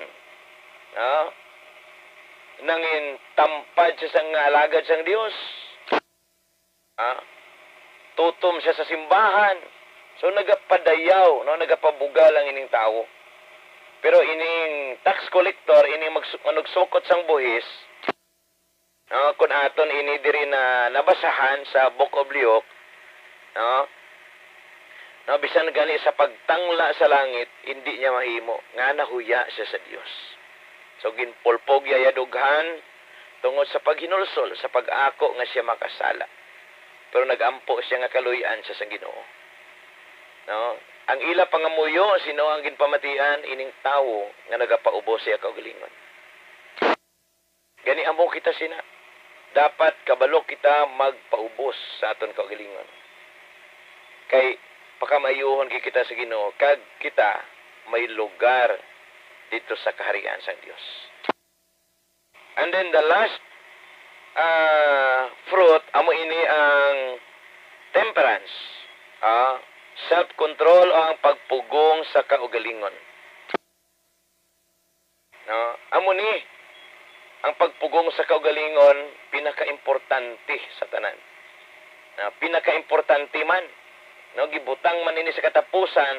No? Nangin tampad siya sang alagad sang Dios. Tutom siya sa simbahan. So nagapadayaw, no, nagapabugal ang ining tao. Pero ining tax collector, ining manugsukot sang buhis, kung aton ini diri na nabasahan sa Book of Luke, bisan gani sa pagtangla sa langit, hindi niya mahimo, nga nahuya siya sa Dios. So ginpulpog yaya dughan, tungod sa paghinulsol, sa pag-ako nga siya makasala. Pero nagampo siya nga kaluyan siya sa Ginoo. No? Ang ila pangamuyo, sino ang ginpamatian, ining tao nga nagapaubos siya kaugalingon. Gani amo kita sina. Dapat kabalo kita magpaubos sa aton kaugalingon. Kay pakamayuhon kita sa Ginoo, kag kita may lugar dito sa kaharian sa Dios. And then the last fruit, amo ini ang temperance. Self-control o ang pagpugong sa kaugalingon. No? Amo ni, ang pagpugong sa kaugalingon, pinaka-importante sa tanan. Pinaka-importante man. No? Gibutang man ini sa katapusan,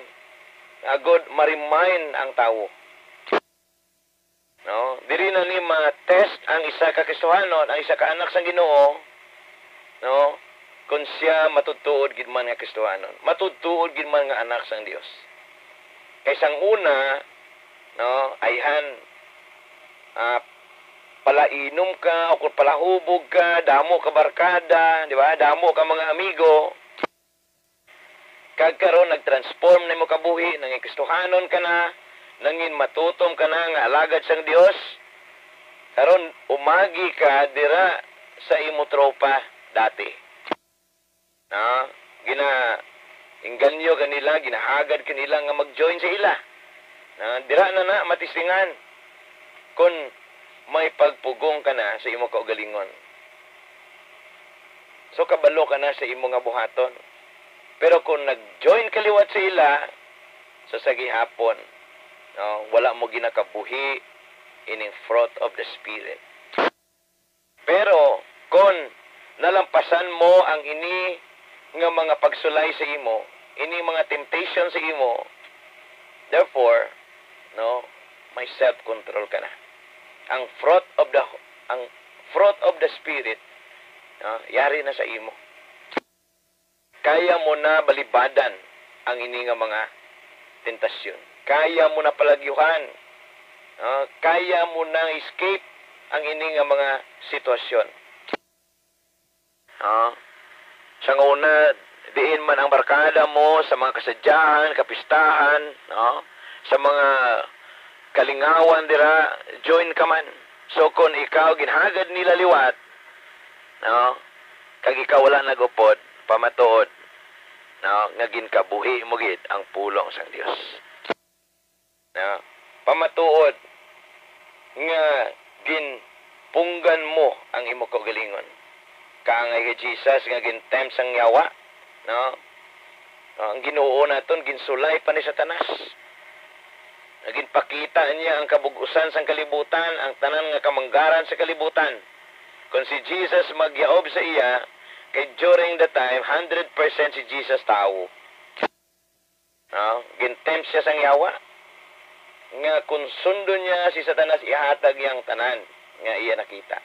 agod ma-remind ang tao. No? Diri na ni ma-test ang isa ka Kristohanon, ang isa ka anak sang Ginoo, no? Kung siya matutuod gid man nga Kristohanon, matutuod gid man nga anak sang Dios. Kay sang una, no, ayhan palainom ka o kung palahubog ka, damo ka barkada, di ba? Damo ka mga amigo. Kag karon nagtransform nimo kabuhi, nanging Kristohanon ka na, nangin matutom ka na nga alagad sang Dios. Karon umagi ka dira sa imo tropa dati. Inganyo kanila, ginahagad kanila nga mag-join sa ila. Dira na matisingan kung may pagpugong ka na sa imo kaugalingon. So kabalo ka na sa imo nga buhaton. Pero kung nag-join kaliwat sa ila, so sa gihapon, wala mo ginakabuhi ining fruit of the Spirit. Pero kung nalampasan mo ang ini nga mga pagsulay sa imo, ini mga temptation sa imo, therefore, may self-control ka na. Ang fruit of the Spirit, Yari na sa imo. Kaya mo na balibadan ang ini nga mga tentasyon. Kaya mo na palagyuhan. Kaya mo na escape ang ini nga mga sitwasyon. Sa una, diin man ang barkada mo sa mga kasadyahan, kapistahan, sa mga kalingawan dira, join ka man. So kung ikaw ginhagad nila liwat, kag ikaw wala nagupod, pamatuod, nga ginkabuhi mo gid ang pulong sang Dios. Pamatuod nga ginpunggan mo ang imo kaugalingon. Kaangay kay Jesus nga gintem sang yawa, ang Ginoo naton ginsulay pa ni Satanas. Ginpakita niya ang kabugusan sang kalibutan, ang tanan nga kamanggaran sa kalibutan. Kung si Jesus magyaob sa iya, kay during the time 100% si Jesus tao. Gintempt siya sang yawa. Nga kung sundo niya si Satanas ihatag yang tanan nga iya nakita.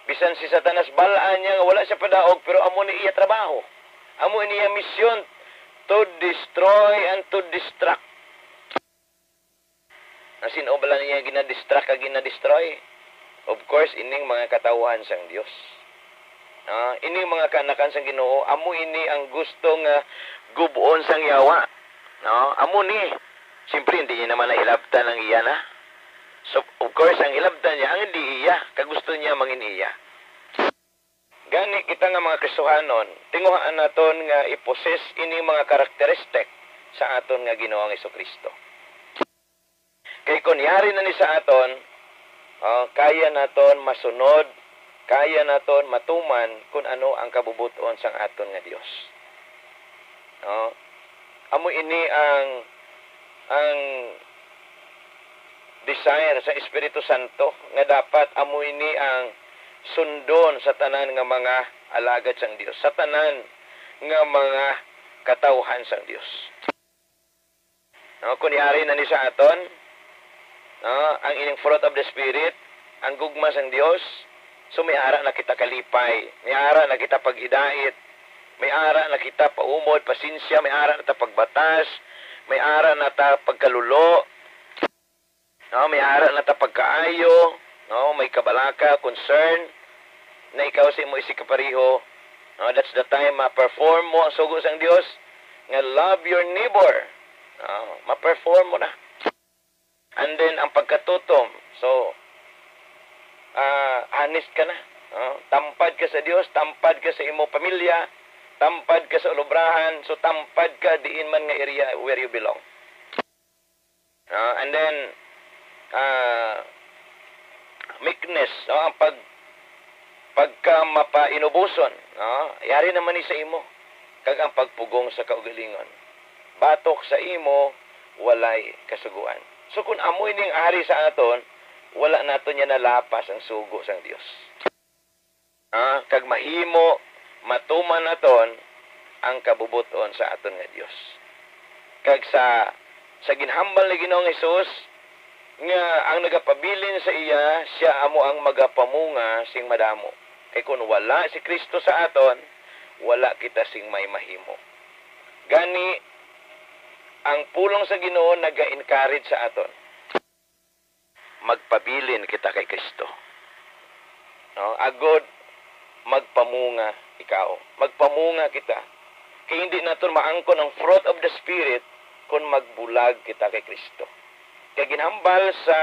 Bisan si Satanas balaan niya nga wala siya padaog pero amo ni iya trabaho. Amo ni iya misyon to destroy and to destruct. Nasin o bala niya ginadistract kag ginadestroy? Of course, ining mga katawhan sang Dios. Ining mga kanakan sang Ginoo, amo ini ang gusto nga gubuon sang yawa. Amo ni. Siyempre, hindi niya naman nailabtan ang iya na. So, of course, ang ilabtan niya, ang hindi iya. Kagusto niya mangin iya. Gani kita nga mga Kristohanon, tinguhaan naton nga iposes ini mga karakteristik sa aton nga Ginoong Hesukristo. Kay kunyari na ni sa aton, kaya naton masunod, kaya naton matuman kung ano ang kabubuton sang aton nga Dios. Amo ini ang desire sa Espiritu Santo nga dapat amo ini ang sundon sa tanan nga mga alagad sang Dios, sa tanan nga mga katawhan sang Dios. Kunyari na ni sa aton, ang ining fruit of the Spirit, ang gugma sang Dios, so may ara na kita kalipay, may ara na kita paghidait, may ara na kita paumod, pasinsya, may ara na ta pagbatas, may ara na ta pagkalulo, may ara na ta pagkaayo, may kabalaka, concern, na ikaw sa imo isikapariho. That's the time ma-perform mo ang sugo sang Dios, nga love your neighbor. Ma-perform mo na. And then, ang pagkatutom. So, honest ka na. Tampad ka sa Dios, tampad ka sa imo pamilya, tampad ka sa ulubrahan, so tampad ka diin man nga area where you belong. And then, meekness, ang pagka mapainubuson, yari naman ni sa imo, kag ang pagpugong sa kaugalingon. Batok sa imo, walay kasuguan. So kung amoy ning ari sa aton, wala nato niya nalapas ang sugo sang Dios. Kag mahimo, matuman naton ang kabubuton sa aton nga Dios. Kag sa ginhambal ni Ginoong Hesus, nga ang nagapabilin sa iya, siya amo ang magapamunga sing madamo. Kay kung wala si Kristo sa aton, wala kita sing may mahimo. Gani, ang pulong sa Ginoo naga-encourage sa aton. Magpabilin kita kay Kristo. Agod, magpamunga ikaw. Magpamunga kita. Kaya hindi natin maangkon ang fruit of the Spirit kung magbulag kita kay Kristo. Kaya ginhambal sa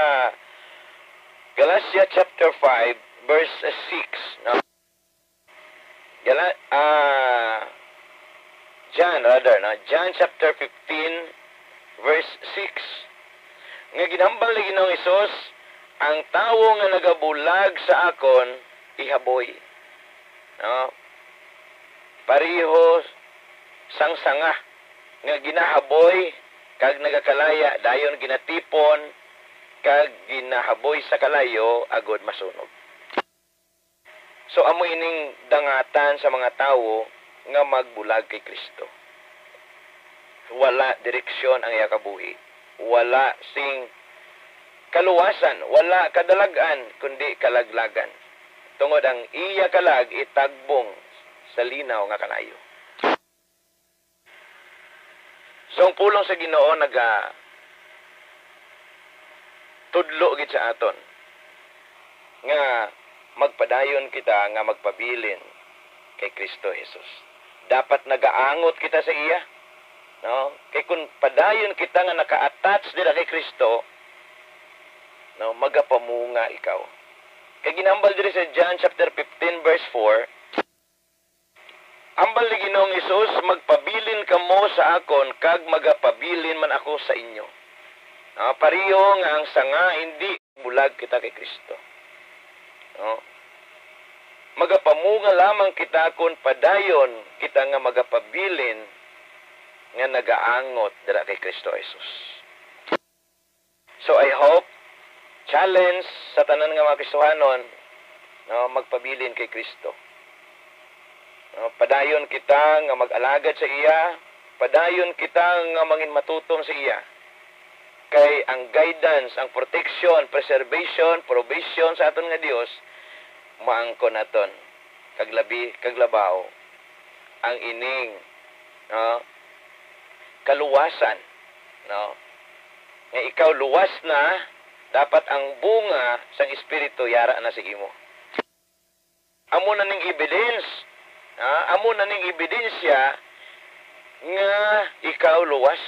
Galatia chapter 5, verse 6. John chapter 15, verse 6. Nga ginhambal ni Ginoong Hesus, ang tawo nga nagabulag sa akon, ihaboy. Pareho sang sanga nga ginahaboy kag nagakalaya dayon ginatipon kag ginahaboy sa kalayo agod masunog. So amo ining dangatan sa mga tawo nga magbulag kay Kristo. Wala direksyon ang iya kabuhi. Wala sing kaluwasan, wala kadalagan, kundi kalaglagan. Tungod ang iya kalag itagbong sa linaw nga kanayo. So, ang pulong sa Ginoo tudlo gid sa aton nga magpadayon kita nga magpabilin kay Kristo Jesus. Dapat nagaangot kita sa iya, no? Kay kung padayon kita nga naka-attach dira kay Kristo, no, magapamunga ikaw. Kay ginambal diri sa John chapter 15 verse 4, ambal ni Ginoong Hesus, magpabilin kamo sa akon kag magapabilin man ako sa inyo. Pariyo nga ang sanga hindi bulag kita kay Kristo. No? Magapamunga lamang kita kung padayon kita nga magapabilin nga nagaangot dira kay Kristo Jesus. So I hope challenge sa tanan nga mga Kristohanon, no, magpabilin kay Kristo. No, padayon kita nga mag-alagad sa iya, padayon kita nga mangin matutom sa iya. Kay ang guidance, ang protection, preservation, provision sa aton nga Dios maangkon naton kaglabaw ang ining, no, kaluwasan, no, nga ikaw luwas na, dapat ang bunga sang espiritu yara na sa imo. Amo na ning evidence, amo na ning ebidensya nga ikaw luwas.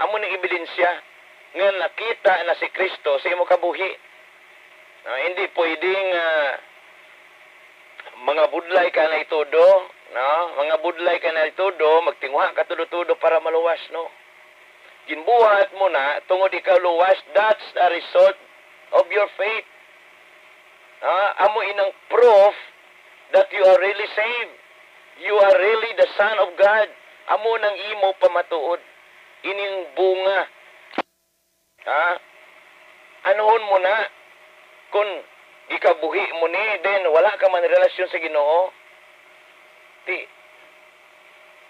Amo ning ebidensya nga nakita na si Kristo sa imo kabuhi. Hindi pwedeng mga budlay ka na itudo, no? Mga budlay ka na itudo, magtinguha ka tudo-tudo para maluwas, no? Ginbuhat mo na, tungod ikaw luwas, that's a result of your faith. Amo inang proof that you are really saved. You are really the Son of God. Amo nang imo pamatuod. Ining bunga. Anohon mo na, kung ikabuhi mo ni, then wala ka man relasyon sa Ginoo,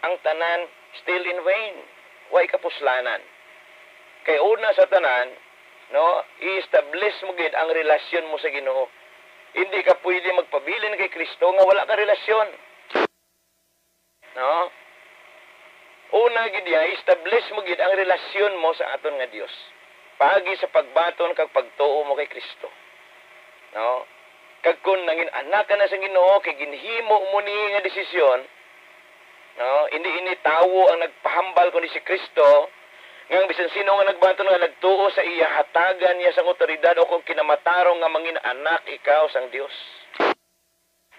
ang tanan still in vain. Way kapuslanan. Kay una sa tanan, no, i-establish mo gid ang relasyon mo sa Ginoo. Hindi ka pwede magpabilin kay Kristo nga wala ka relasyon. No? Una gid i-establish mo gid ang relasyon mo sa aton nga Dios. Pagi sa pagbaton kag pagtuo mo kay Kristo. No? Kag kun nangin anak ka na sa Ginoo kay ginhimo mo ni nga desisyon, no, hindi tawo ang nagpahambal kundi si Kristo, nga bisan sino nga nagbaton nga nagtuo sa iya, hatagan niya sang otoridad o kung kinamatarong nga mangin anak ikaw sang Dios.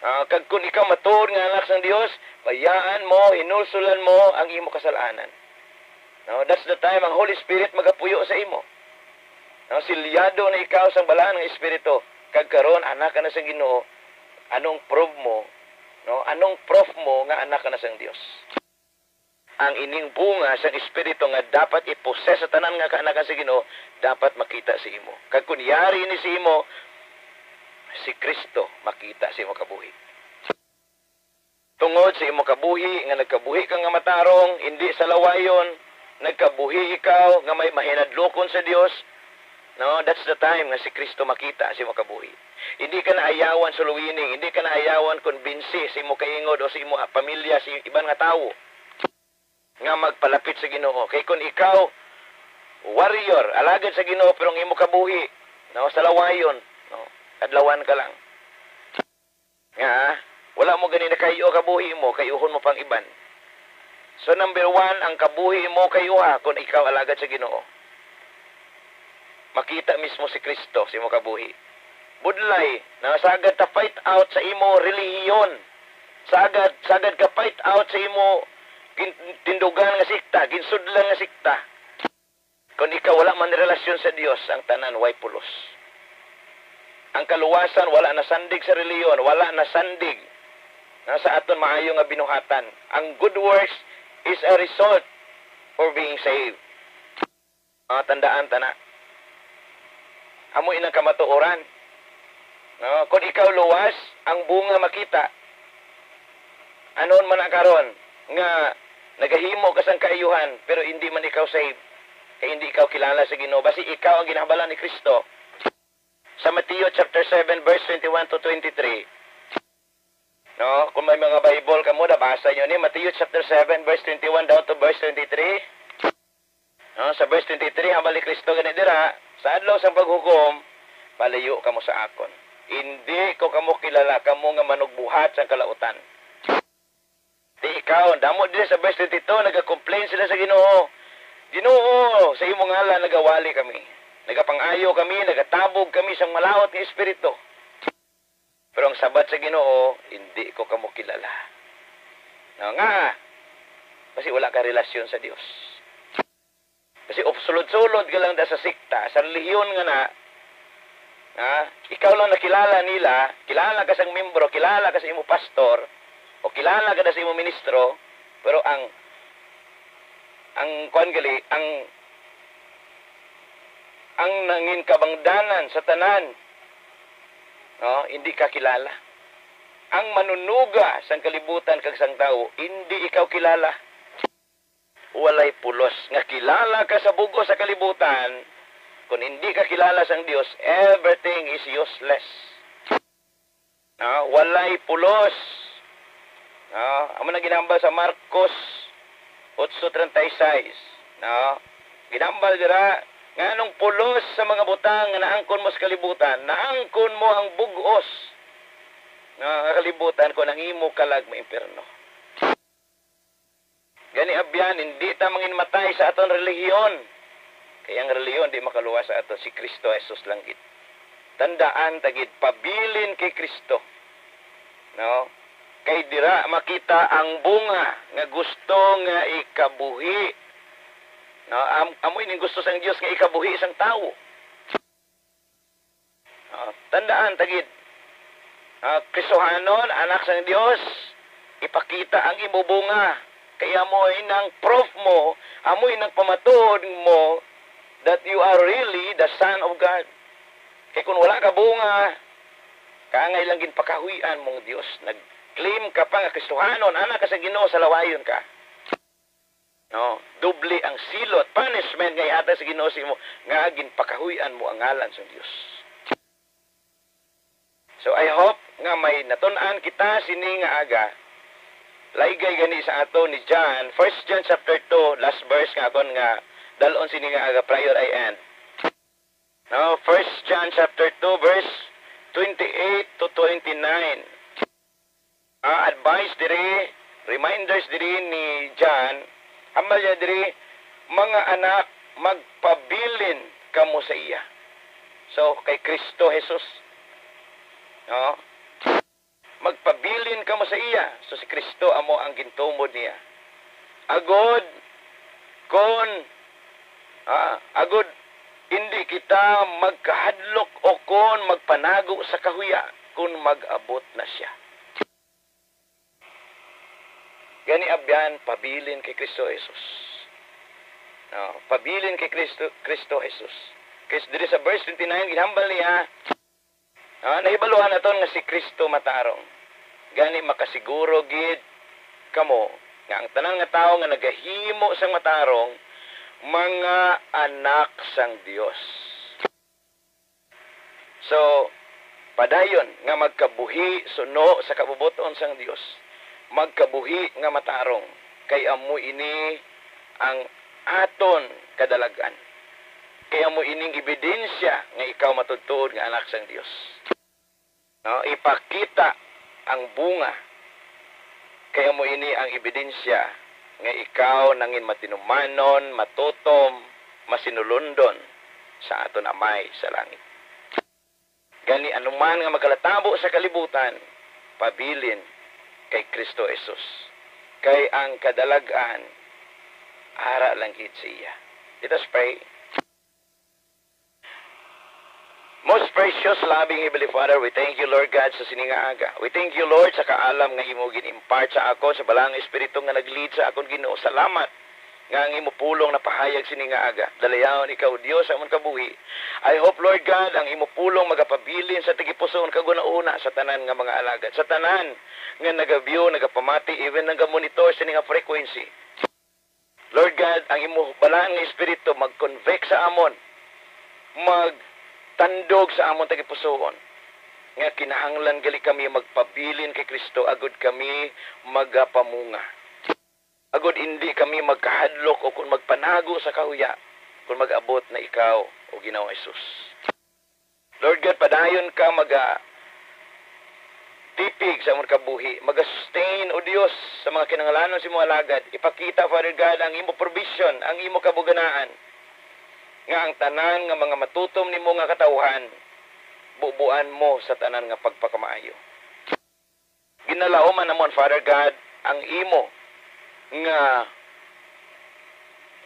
Kag kun ikaw matuod nga anak sang Dios, bayaan mo, hinulsulan mo ang imo kasalanan. No, that's the time ang Holy Spirit magapuyo sa imo. No, silyado na ikaw sang balaan nga espiritu. Kag karon anak ka na sa Ginoo, anong proof mo, no? Anong proof mo nga anak ka na sa Dios? Ang ining bunga sa espiritu nga dapat i-possess sa tanan nga kaanak ka sa Ginoo, dapat makita sa imo. Kag kun yari ni sa imo, si Kristo makita sa imo kabuhi. Tungod sa imo kabuhi nga nagkabuhi ka nga matarong, hindi sa lawayon, nagkabuhi ikaw nga may mahinadlokon sa Dios. No, that's the time nga si Kristo makita sa imo kabuhi. Hindi ka na ayawan sa luwining, hindi ka na ayawan konbinsi sa imo kaingod o sa imo pamilya, sa ibang nga tawo nga magpalapit sa Ginoo. Kay kun ikaw warrior, alagad sa Ginoo pero ang imo kabuhi, no, sa lawayon, no, adlawan ka lang. Nga wala mo gani na kayo kabuhi mo, kayuhon mo pang iban. So number 1, ang kabuhi mo kayuha kung ikaw alagad sa Ginoo. Makita mismo si Kristo sa imo kabuhi. Budlay, na sagad ta fight out sa imo relihiyon. Sagad ka fight out sa imo tindugan nga sikta, ginsudlan nga sikta. Kung ikaw wala man relasyon sa Dios, ang tanan way pulos. Ang kaluwasan wala na sandig sa reliyon, wala na sandig sa aton maayo nga binuhatan. Ang good works is a result for being saved. Tandaan tana. Amo inang kamatuoran. No, kung ikaw luwas, ang bunga makita. Anon man karon nga nagahimo ka sang kaayuhan pero hindi man ikaw saved. kay hindi ikaw kilala sa Ginoo, basi ikaw ang ginabalan ni Kristo. Sa Mateo chapter 7 verse 21 to 23. No, kung may mga Bible ka mo, nabasa nyo ni Mateo chapter 7 verse 21 down to verse 23. No, sa verse 23, hambal ni Kristo ganit dira, sa adlaw sang paghukom, palayo kamo sa akon. Hindi ko kamo kilala, kamo nga manugbuhat sa kalautan. Di ikaw, damo din sa verse 22, nagka-complain sila sa Ginoo. Ginoo, sa imong ngalan nagawali kami. Nagapangayo kami, nagatabog kami sa malaot nga espiritu. Pero ang sabat sa Ginoo, hindi ko kamo kilala. No, nga, kasi wala ka relasyon sa Dios. Kasi upsulod-sulod ka lang da sa sikta, sa relihiyon nga na, ikaw lang nakilala nila, kilala ka sa membro, kilala ka sa imo pastor, o kilala ka na sa imo ministro, pero ang nangin kabangdanan sa tanan, no, hindi ka kilala. Ang manunuga sang kalibutan kag sang tao, hindi ikaw kilala. Walay pulos nga kilala ka sa bugo sa kalibutan, kung hindi ka kilala sang Dios, everything is useless. No, walay pulos. No, amo na ginambal sa Marcos 8:36. No, ginambal dira nganong pulos sa mga butang nga naangkon mo sa kalibutan, naangkon mo ang bugos. No, kalibutan ko nangimo kalag mo impierno. Gani abyan, hindi ta mangin matay sa aton relihiyon. Kaya ang relihiyon di makaluwas sa aton, si Kristo Jesus lang gid. Tandaan tagid, pabilin kay Kristo. No? Kay dira makita ang bunga nga gusto nga ikabuhi. No, amoy ning gusto sang Dios nga ikabuhi sang tawo. No, tandaan tagid. Kristohanon, anak sang Dios, ipakita ang imo bunga. Kaya amoy nang proof mo, amoy nang pamatuod mo that you are really the Son of God. Kaya kung wala ka bunga, kaangay lang ginpakahuyan mong Dios. Nag-claim ka pa nga Kristohanon, anak ka sa Ginoo, sa lawayon ka. No, doble ang silot, punishment ngay ata sa Ginoo mo, nga ginpakahuyan mo ang ngalan sa Dios. So I hope nga may natun-an kita sini nga aga. Laigay gani sa ato ni John, 1 John chapter 2, last verse nga akon nga dalon sini nga aga prior I end. No, 1 John chapter 2 verse 28 to 29. Advice diri, reminders diri ni John, ambal niya diri, mga anak, magpabilin kamo sa iya. So, kay Kristo Jesus. No? Magpabilin kamo sa iya. So, si Kristo amo ang gintumod niya. Agod, agod, hindi kita magkahadlok o kon magpanago sa kahuya kung mag-abot na siya. Gani abyan, pabilin kay Kristo Jesus. No, pabilin kay Kristo Jesus. Kasi diri sa verse 29, ginhambal niya, nahibaluhan naton nga si Kristo matarong. Gani makasiguro gid kamo nga ang tanang nga tawo nga nagahimo sang matarong, mga anak sang Dios. So, padayon nga magkabuhi suno sa kabubuton sang Dios. Magkabuhi nga matarong, kay amo ini ang aton kadalagan. Kay amo ining ebidensya nga ikaw matudtuod nga anak sang Dios. No, ipakita ang bunga. Kay amo ini ang ebidensya nga ikaw nangin matinumanon, matutom, masinulundon sa aton Amay sa langit. Gani anuman nga magalatabo sa kalibutan, pabilin kay Kristo Jesus. Kay ang kadalagan, ara lang gid siya. Let us pray. Most precious, loving Heavenly Father, we thank you, Lord God, sa sininga aga. We thank you, Lord, sa kaalam nga imo gin-impart sa ako, sa balang espiritu nga nag-lead sa akong Ginoo. Salamat nga ang imo pulong na pahayag sininga aga. Dalayawon ikaw, Dios, amon kabuhi. I hope, Lord God, ang imo pulong magapabilin sa tigipuson kaguna-una sa tanan nga mga alagad. Sa tanan nga nagaview, nagapamati, even nagamonitor sa nga frequency. Lord God, ang imo balang espiritu mag-convert amon tagipusoon nga kinahanglan gali kami magpabilin kay Kristo agud kami magapamunga. Agud hindi kami magkahadlok o kung magpanago sa kahuya kung mag-abot na ikaw o Ginoong Hesus. Lord God, padayon ka tipig sa among kabuhi, sustain o Dios sa mga kinahanglanon sa imong alagad. Ipakita, Father God, ang imo provision, ang imo kabuganaan, nga ang tanan nga mga matutom nimo nga katawhan, bubuan mo sa tanan nga pagpakamaayo. Ginalauman namon, Father God, ang imo nga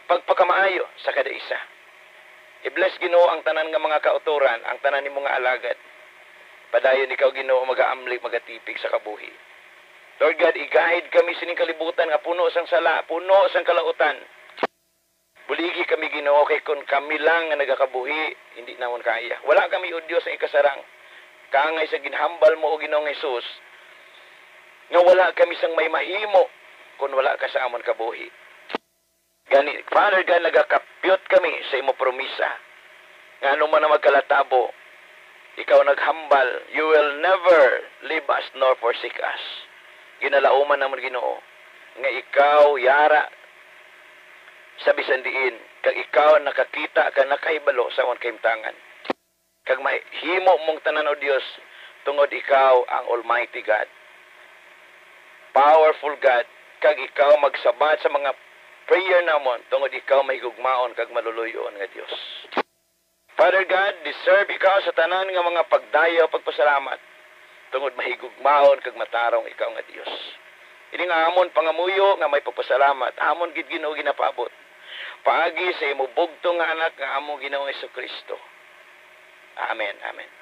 pagpakamaayo sa kada isa. I-bless Ginoo ang tanan nga mga kauturan, ang tanan nimo nga alagad. Padayon ikaw Ginoo magaamlik, magatipig sa kabuhi. Lord God, i-guide kami sining kalibutan nga puno sang sala, puno sang kalautan. Buligi kami Ginoo kay kun kami lang nga nagakabuhi, hindi namon kaya. Wala kami o Dios ang ikasarang. Kaangay sa ginhambal mo o Ginoong Hesus, nga wala kami sang may mahimo kung wala ka sa amon kabuhi. Gani, Father God, nagakapyot kami sa imo promisa. Nga ano man na magkalatabo, ikaw naghambal, you will never leave us nor forsake us. Ginalauman naman Ginoo, nga ikaw yara sa bisan diin, kag ikaw nakakita ka nakaibalo sa amon kaimtangan. Kag mahimo mong tanan o Dios, tungod ikaw ang Almighty God, powerful God, kag ikaw magsabat sa mga prayer namon, tungod ikaw mahigugmaon kag maluluyon nga Dios. Father God, deserve ikaw sa tanan nga mga pagdayaw, pagpasalamat, tungod mahigugmaon kag matarong ikaw nga Dios. Ini nga amon pangamuyo nga may pagpasalamat, amon gid Ginoo ginapabot. Paagi sa imo bugtong nga anak nga among Ginoong Hesukristo. Amen, amen.